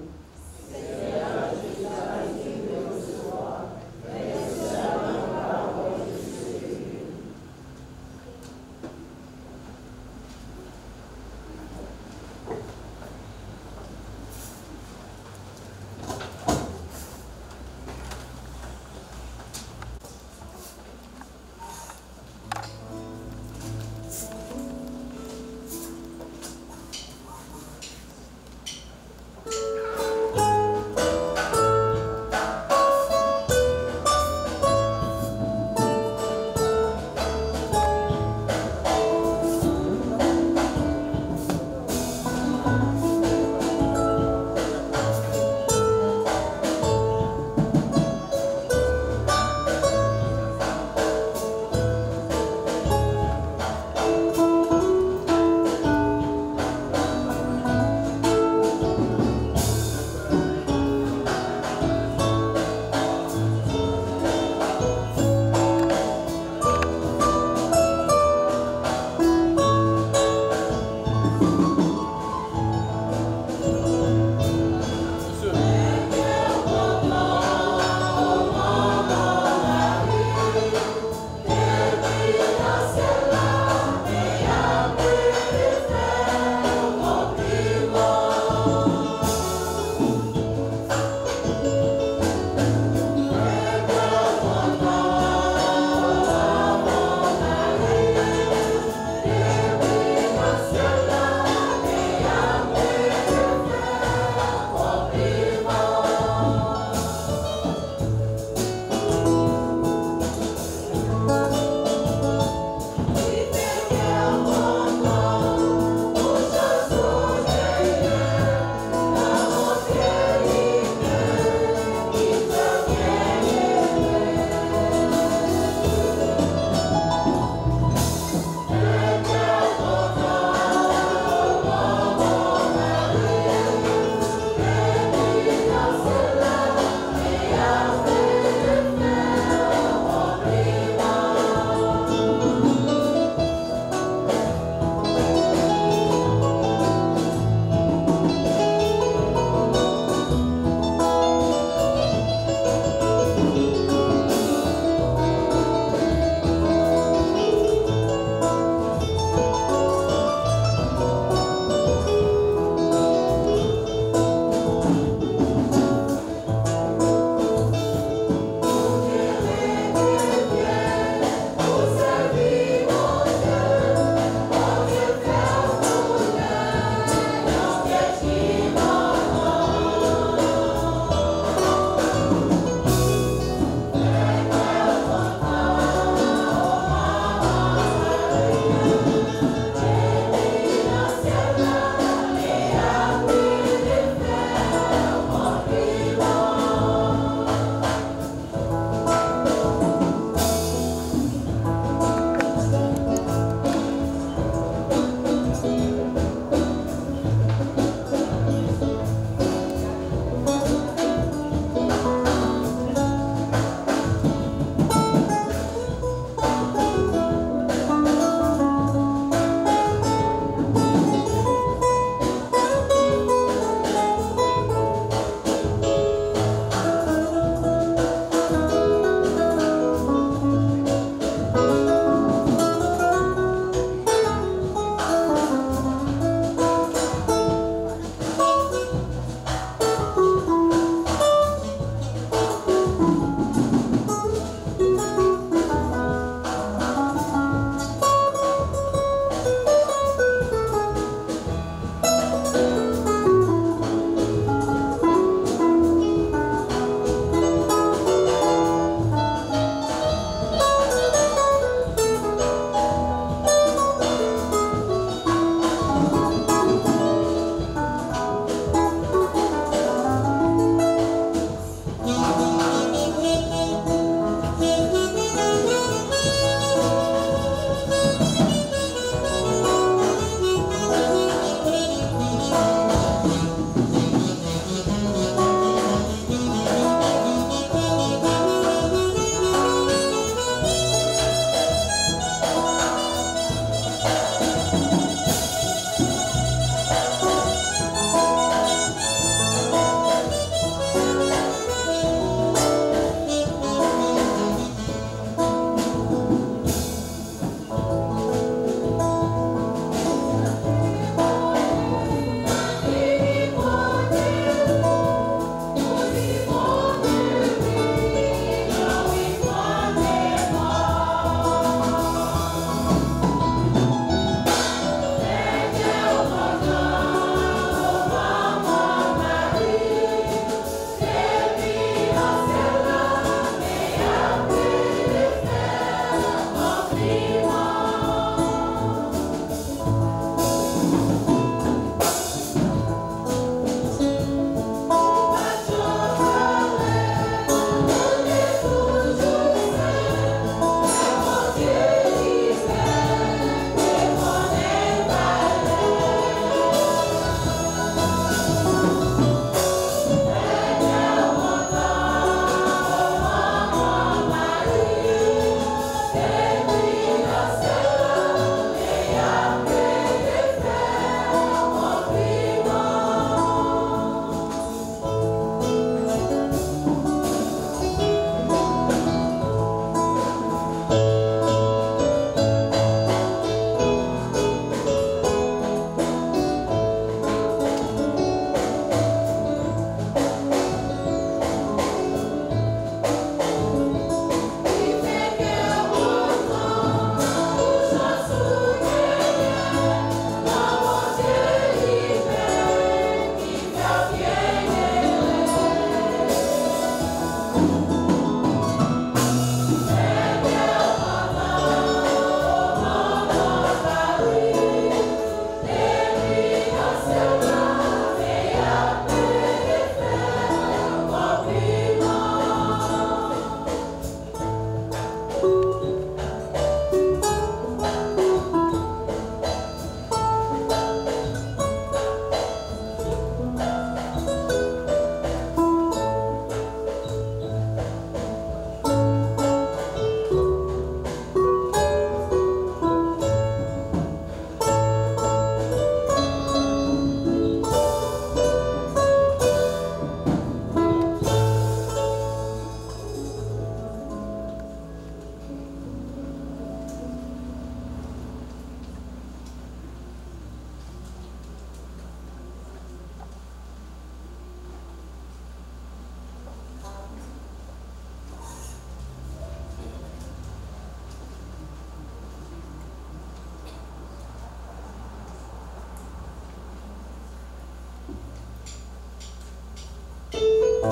Mon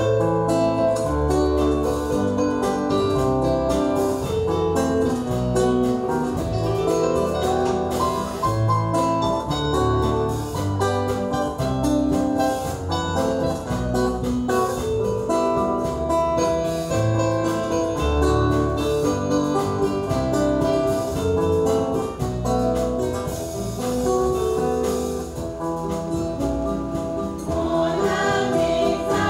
ami, ça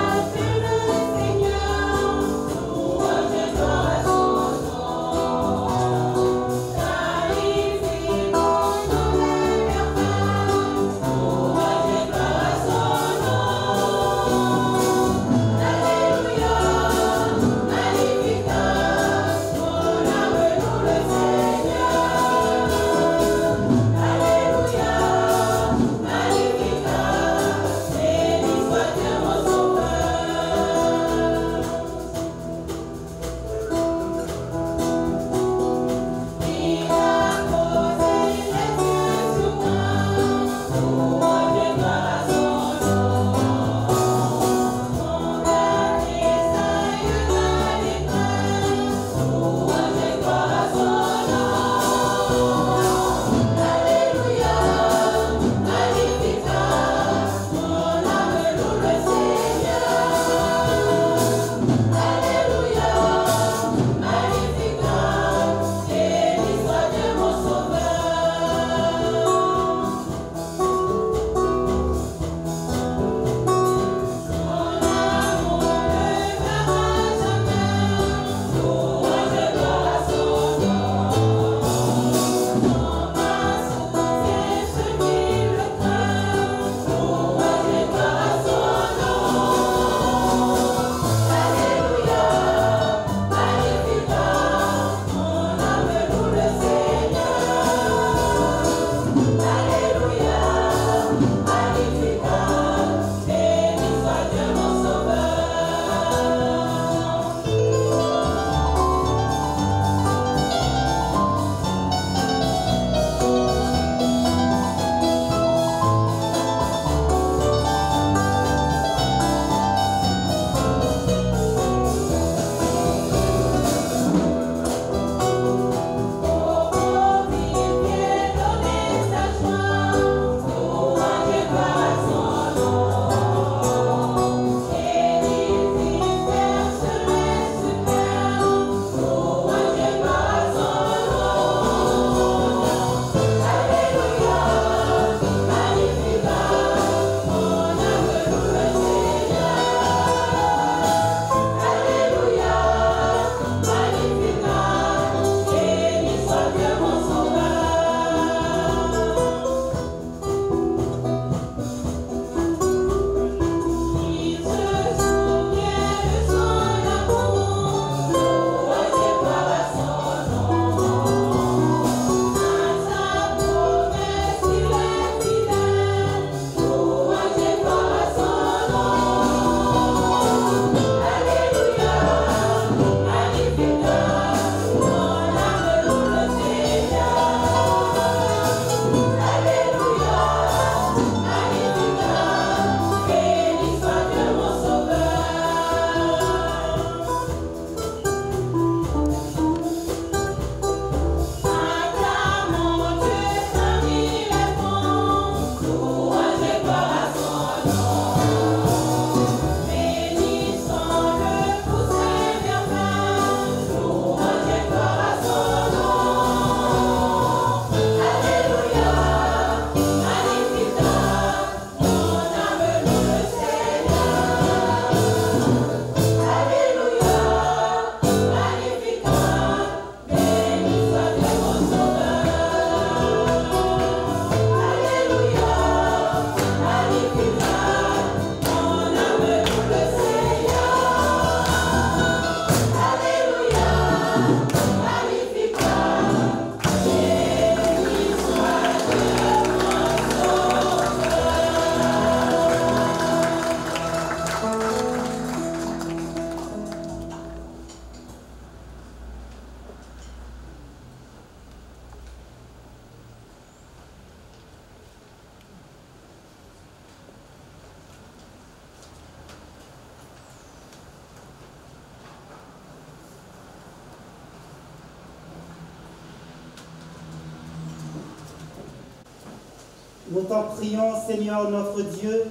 Nous t'en prions, Seigneur notre Dieu,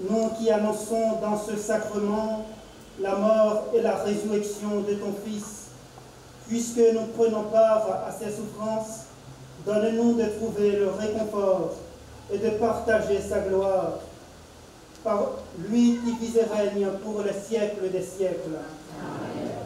nous qui annonçons dans ce sacrement la mort et la résurrection de ton Fils, puisque nous prenons part à ses souffrances, donne-nous de trouver le réconfort et de partager sa gloire. Par lui qui vit et règne pour les siècles des siècles. Amen.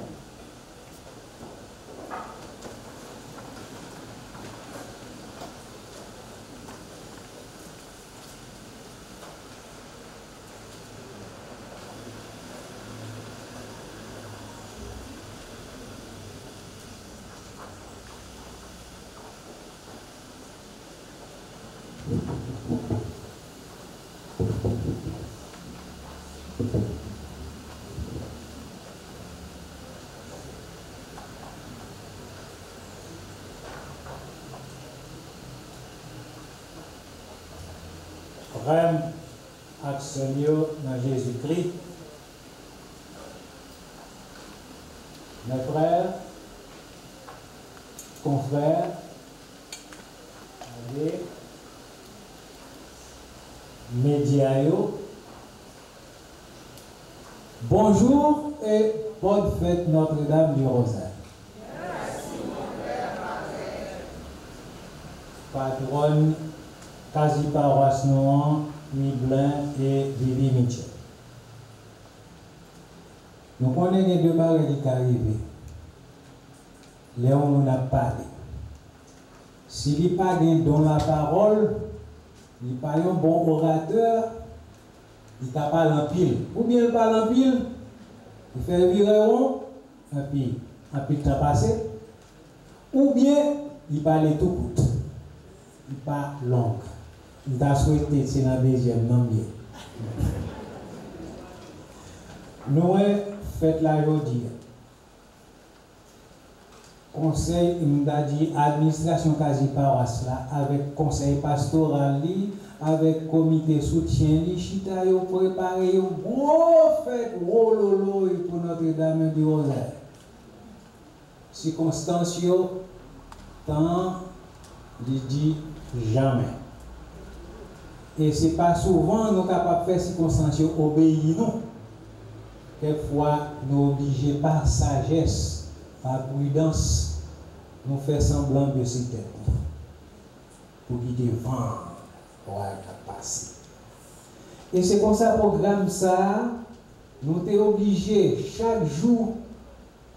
Frères ak sœurs dans Jésus-Christ, mes frères, confrères, médias, bonjour et bonne fête Notre-Dame du Rosaire. Merci mon Père Patronne quasi paroisse Noan, Miblin et Vivi Mitchell. Nous connaissons les deux barres qui arrivent. Léon nous a parlé. S'il n'est pas dans la parole, il n'est pas un bon orateur, il t'a parlé en pile. Ou bien il parle en pile, il fait virer un pile t'a passé. Ou bien il parle tout court, il parle long. Il t'a souhaité, c'est la deuxième, non bien. Nous fait la journée. Conseil, il nous a dit, administration quasi paroisse là, avec conseil pastoral, avec comité soutien, chita, préparé une grosse fête, gros lolo pour Notre-Dame du Rosaire. Circonstances, tant, il dit jamais. Et ce n'est pas souvent nous sommes capables de faire circonstances obéir, non. Quelquefois, nous obligés par sagesse, par prudence, nous faisons semblant de se taire pour qu'il y ait vent pour passer. Et c'est comme ça, programme ça, nous sommes obligés chaque jour,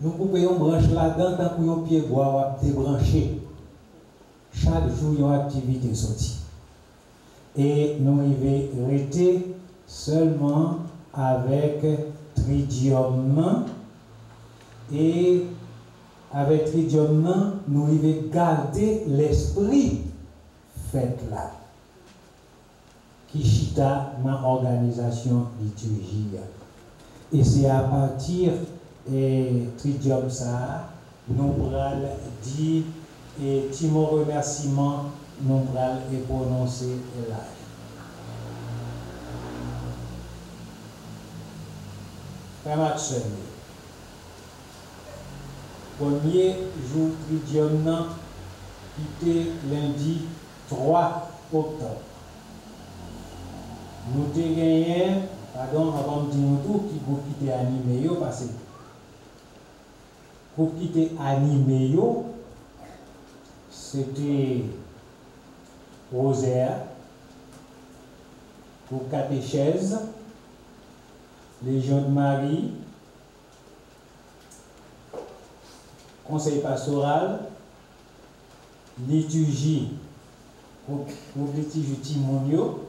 nous couper une branche là-dedans, tant que nos pieds bois débrancher. Chaque jour, il y a une activité sortie. Et nous y rester seulement avec Tridium. Et avec Tridium, nous y garder l'esprit fait là. Qui chita dans l'organisation liturgique. Et c'est à partir de Tridium ça, nous allons dire et Timo remerciement. Nous allons prononcer là. Frère Maxime, premier jour Tridium, qui était lundi 3 octobre. Nous avons gagné, pardon, avant de dire tout, qui groupe qui était animé, parce que groupe qui était animé, c'était Rosaire, pour catéchèse, Légion de Marie, conseil pastoral, liturgie, pour liturgie Timonio,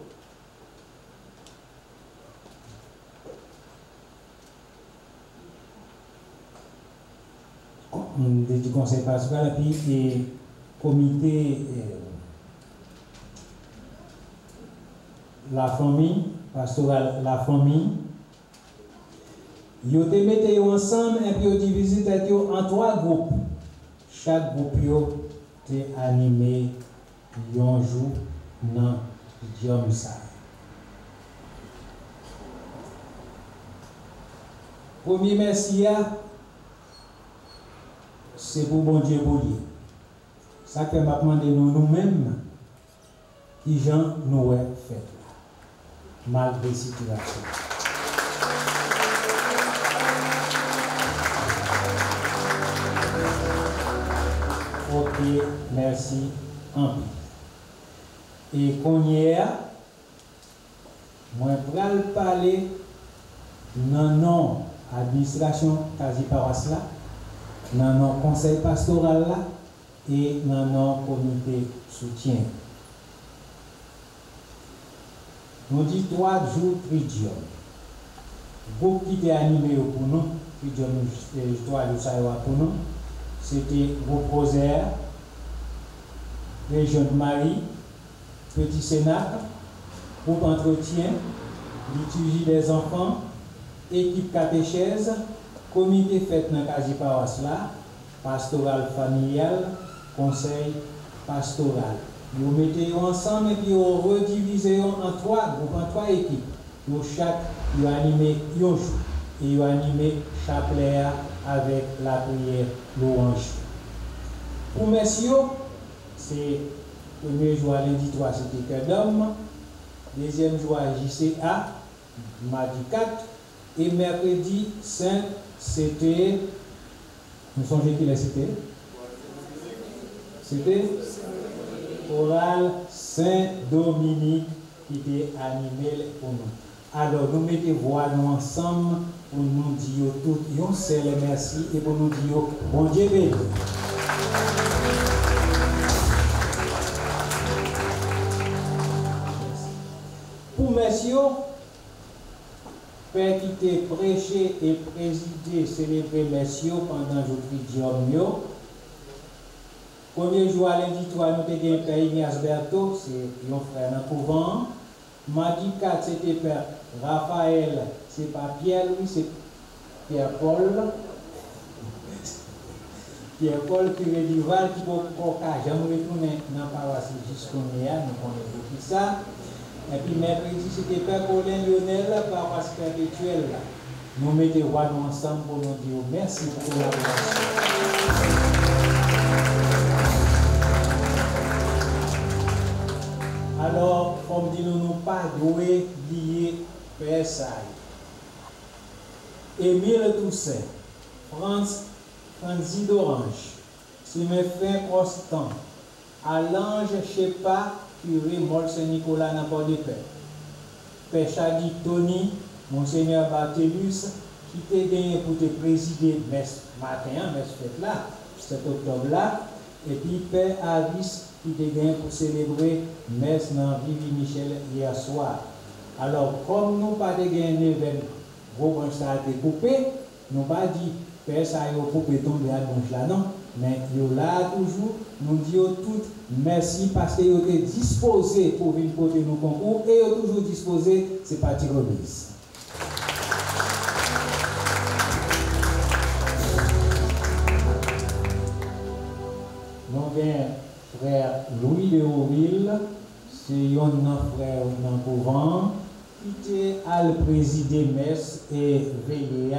du conseil pastoral, et puis comité la famille, pastorale la famille. Ils te mettez ensemble et puis ils divisent en 3 groupes. Chaque groupe est animé un jour dans l'idiome ça. Premier Messia, c'est pour bon Dieu pour lui. Ça que m'a demandé nous-mêmes, qui j'en nous fait là, malgré la situation. Ok, merci en plus. Et qu'on y est, moi, je vais parler dans non administration quasi paroisse là, dans non conseil pastoral là et dans non comité soutien. Nous disons 3 jours Tridium. Groupe qui était animé pour nous, Tridium, l'histoire de Saïwa pour nous, c'était groupe Rosaire, Région de Marie, Petit Sénat, groupe entretien, liturgie des enfants, équipe catéchèse, comité fête dans quasi paroisse là, pastoral familial, conseil pastoral. Vous mettez ensemble et puis vous redivisez en 3 groupes, en 3 équipes. Vous chaque vous animez un jour et vous animez chapelet avec la prière louange. Pour messieurs, c'est le premier jour lundi 3 c'était cœur d'homme, deuxième jour JCA, mardi 4 et mercredi 5 c'était, nous songez qui l'a cité? C'était Oral Saint-Dominique qui était animé pour nous. Alors, nous mettons voix nous ensemble pour nous dire tout, un seul merci et pour nous dire bon Dieu béni. Pour messieurs, Père qui était prêché et présidé, célébré messieurs pendant le jour de premier jour à lundi 3, nous avons Père Ignace Berthaud, c'est un frère dans le couvent. Mardi 4, c'était Père Raphaël, c'est pas Pierre-Louis, c'est Pierre-Paul. Pierre-Paul, curé du Val, qui n'a jamais retourné dans la paroisse jusqu'au Néa, nous connaissons tout ça. Et puis mercredi, c'était Père Colin Lionel, paroisse perpétuelle. Nous mettons nous ensemble pour nous dire merci pour la collaboration. Alors, comme dit nous pas doué lier Versailles. Émile Toussaint, Franzi d'Orange, Siméphine Constant, Allange Chepa, curé Mol Saint-Nicolas dans Port-de-Paix, Père Chadi Tony, Monseigneur Barthelus, qui t'a gagné pour te présider messe matin, messe fête là, 7 octobre là, et puis Père Avis, qui était gagné pour célébrer messe dans Vivi Michel hier soir. Alors, comme nous pas gagné un événement, vos branches ça a été coupé, nous pas dit, Père ça a été coupé tomber à branche là, non. Mais nous là toujours, nous disons toutes merci parce que vous êtes disposés pour venir porter nos concours et vous êtes toujours disposés, c'est parti remise. Nous avons frère Louis de Hauville, c'est un frère dans le couvent, qui était à le présider messe et veillé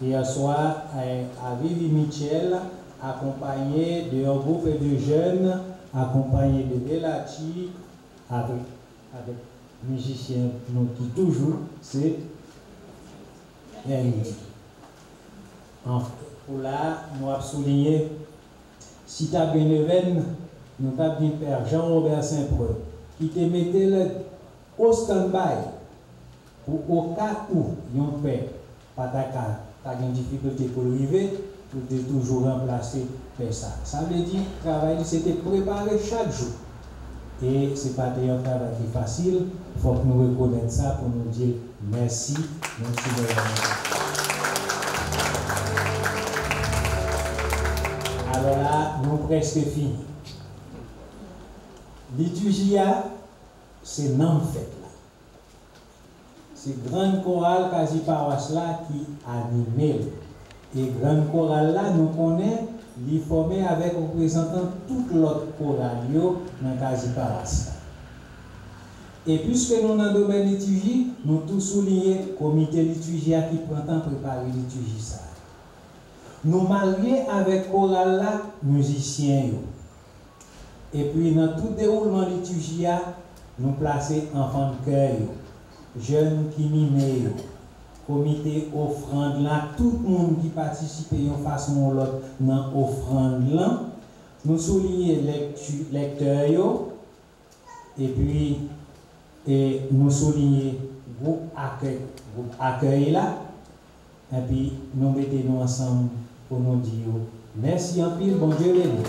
hier soir à Vivi Michel, accompagné d'un groupe de jeunes, accompagné de Belati, avec musicien qui toujours, c'est Henry. Pour là, nous avons souligné, si tu as bien événement, nous avons dit Père Jean-Robert Saint-Preux, qui te mettait au stand-by pour au cas où il y a un père, pas d'accord. Tu as une difficulté pour arriver, pour toujours remplacer ça. Ça veut dire que le travail, c'était préparé chaque jour. Et ce n'est pas un travail qui est facile. Il faut que nous reconnaissions ça pour nous dire merci. Merci de Alors là, nous presque finis. Liturgie, c'est non fait. C'est grande chorale quasi paroisse là qui anime. Et grande chorale là, nous connaissons, il est formé avec représentant toute l'autre chorale dans quasi paroisse là. Et puisque nous dans le domaine liturgie, nous tous soulignons le comité liturgie qui prend temps pour préparer la liturgie ça. Nous marions avec chorale là, musiciens. Et puis, dans tout déroulement liturgie, nous placer enfants de cœur, jeunes qui miment, comité offrande là, tout le monde qui participe d'une façon ou l'autre dans l'offrande là. Nous soulignons lecteurs, et puis nous soulignons groupe accueil là, et puis nous mettons ensemble pour nous dire merci en pile, bon Dieu béni.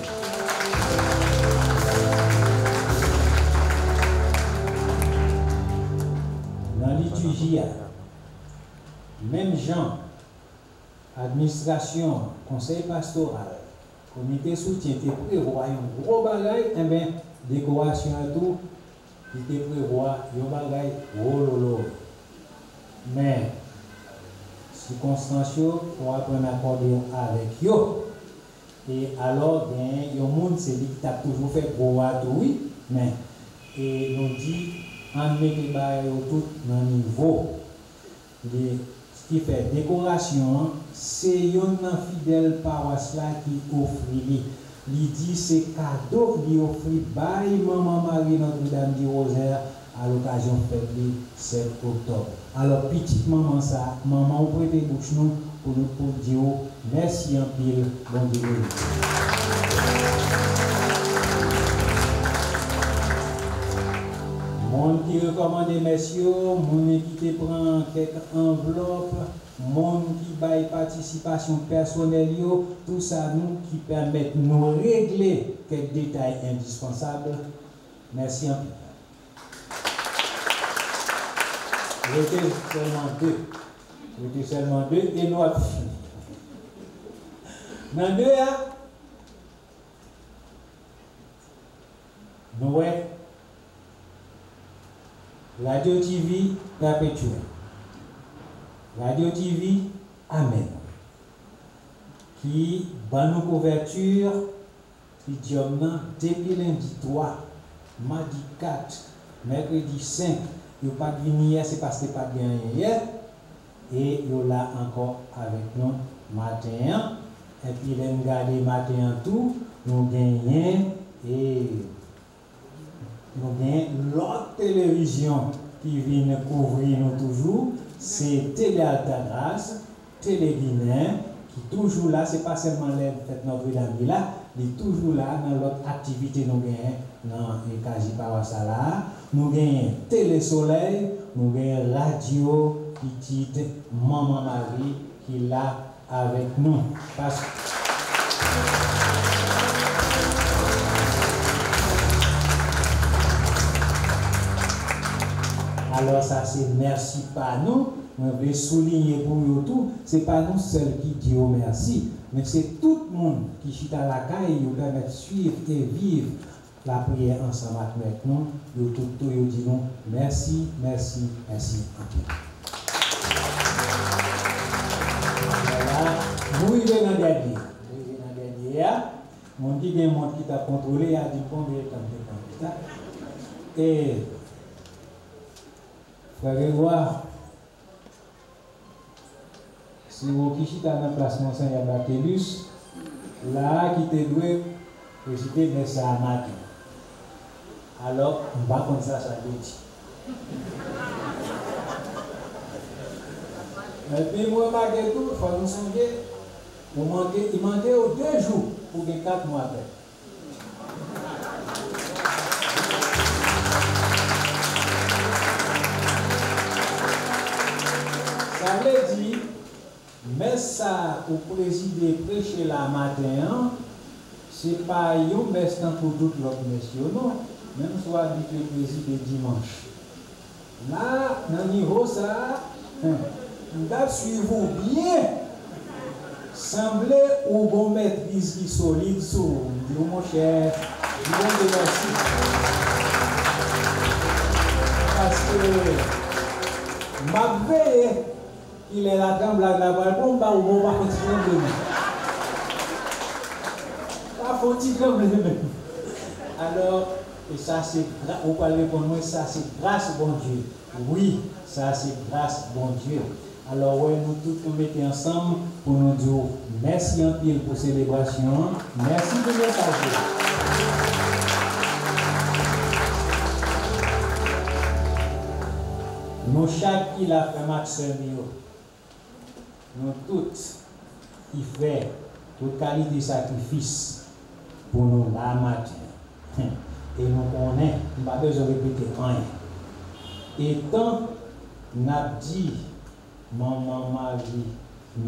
Dans la liturgie, même gens, administration, conseil pastoral, comité soutien, tu prévois un gros bagage, et bien, décoration et tout, tu prévois un bagage, oh lolo. Mais, circonstances, on va prendre un accord avec eux. Et alors, il y a un monde qui a toujours fait gros à tout, oui, mais, et nous dit, on met les bagages tout dans le niveau. Ce qui fait décoration, c'est un fidèle paroisse là qui offre lui. Il dit c'est cadeau qu'il offre par Maman Marie Notre-Dame du Rosaire à l'occasion de fête du 7 octobre. Alors, petite maman, ça, maman, vous prêtez bouche nous pour dire merci en pile, bon Dieu. Monde qui recommande messieurs, monde qui te prend quelques enveloppes, monde qui baille participation personnelle, tout ça nous qui permet de nous régler quelques détails indispensables. Merci en pile. J'étais seulement deux et nous avons fini. Dans deux, nous voyons Radio TV perpétuelle. Radio TV Amen. Qui bat nos couvertures, qui dit depuis lundi 3, mardi 4, mercredi 5, il n'y a pas de venir hier, c'est parce que pas bien hier. Et il est là encore avec nous matin. Et puis il a gardé matin tout, nous gagnons et nous avons l'autre télévision qui vient couvrir nous toujours, c'est Télé Alta Grâce, Télé Guinée, qui est toujours là, c'est pas seulement l'aide fête Notre-Dame là, il est toujours là dans l'autre activité nous gagnons dans les Kaji Pawasala, nous gagnons Télé Soleil, nous gagnons Radio Petite Maman Marie qui est là avec nous. Parce que alors ça c'est merci pas nous, on veut souligner pour nous tout, c'est pas nous seuls qui disons merci, mais c'est tout le monde qui chita à la caille, nous permet de suivre et vivre la prière ensemble avec nous, nous tout nous disons merci, merci, merci. Voilà, nous vivons dans le dernier. On dit qu'il y a un monde qui t'a contrôlé, il a dit combien de temps. Et frère Grégoire, si vous qui êtes dans la place Monseigneur Bactélus, là qui te doit réciter mais ça à matin. Alors, on va comme ça dit. Et puis moi, malgré tout, il faut nous songer, il manquait aux 2 jours pour que 4 mois après. Ça veut dire, mais ça, pour présider, prêcher la matin, c'est pas une messe pour toutes les messieurs, non. Même soit habitué présider dimanche. Là, dans le niveau, ça, on doit suivre bien. Semblez ou bon maîtrise qui solide sur vous, mon cher. Je vous remercie. Parce que ma veille, il est là dans la balcon, bah ou bon, pas continuer de lui. Pas continuer de lui. Alors, et ça c'est, vous parlez pour moi, ça c'est grâce bon Dieu. Oui, ça c'est grâce bon Dieu. Alors, ouais, nous tous nous mettons ensemble pour nous dire merci en pile pour la célébration. Merci de nous partager. Nous chaque qui l'a fait Maxime, nous tous qui fait toute qualité de sacrifice pour nous la matin. Et nous connaissons, nous n'avons pas besoin de répéter rien. Et tant n'a dit, maman Marie,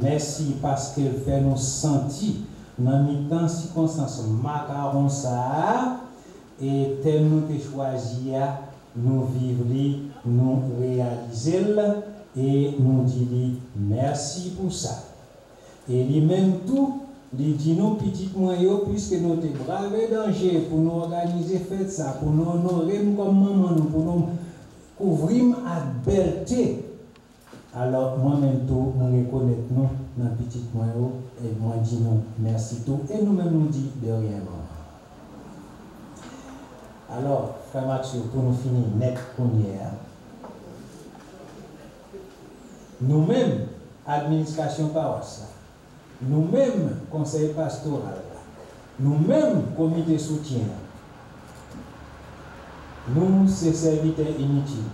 merci parce qu'elle fait nous sentir dans les temps circonstances macaron ça et tel nous te choisi nous vivre, nous réaliser et nous dire merci pour ça. Et lui-même tout, il dit nous petit moyens puisque nous te bravé danger pour nous organiser fête ça, pour nous honorer comme maman, pour nous couvrir à belleté. Alors moi-même tout, nous reconnaissons nous dans petit moyens et moi dis nous merci tout et nous-mêmes nous dit derrière moi. Alors, frère Mathieu, pour nous finir net première, nous-mêmes, administration paroisse, nous-mêmes, conseil pastoral, nous-mêmes, comité soutien, nous, ces serviteurs inutiles,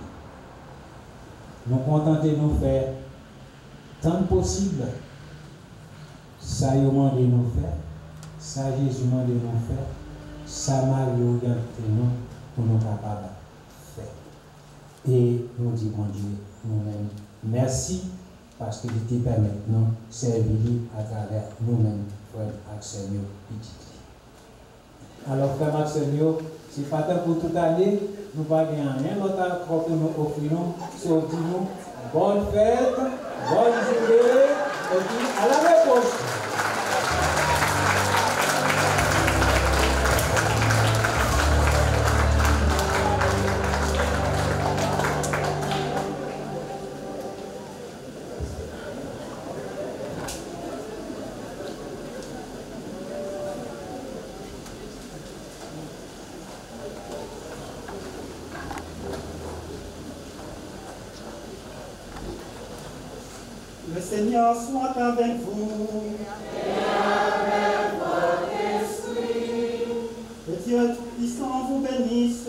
nous contenter de nous faire tant possible, ça y demande de nous faire, ça Jésus demande de nous faire, ça Marie oriente nous pour nous capables de faire. Et nous disons, mon Dieu, nous-mêmes, merci parce qu'il te permet de nous servir à travers nous-mêmes, frère Axelio petit. Alors, frère Axelio, ce n'est pas tant pour toute année, nous ne avons rien d'autre pour nous offrir, sauf nous, bonne fête, bonne journée, et puis à la réponse. Le Seigneur soit avec vous. Et avec votre esprit. Que Dieu Tout-Puissant vous bénisse,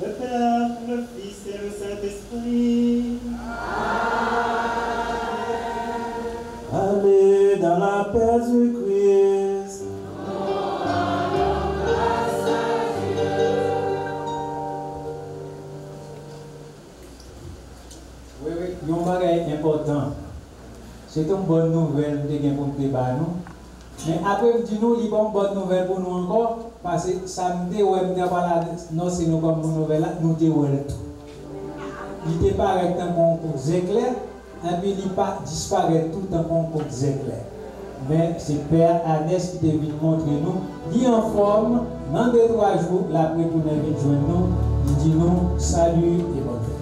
le Père, le Fils et le Saint-Esprit. Amen. Allez dans la paix du Christ. Nous rendons grâce à Dieu. Oui, un bagage important. C'est une bonne nouvelle pour nous débattre. Mais après, nous disons, il y a une bonne nouvelle pour nous encore, parce que samedi, nous avons parlé de nous comme une nouvelle, nous avons tout. Il n'est pas avec un concours éclair, et puis il pas disparaît tout un concours éclair. Mais c'est Père Annès qui est venu montrer nous, il est en forme, dans 2-3 jours, l'après pour nous joindre nous, il dit nous, salut et bonne fête.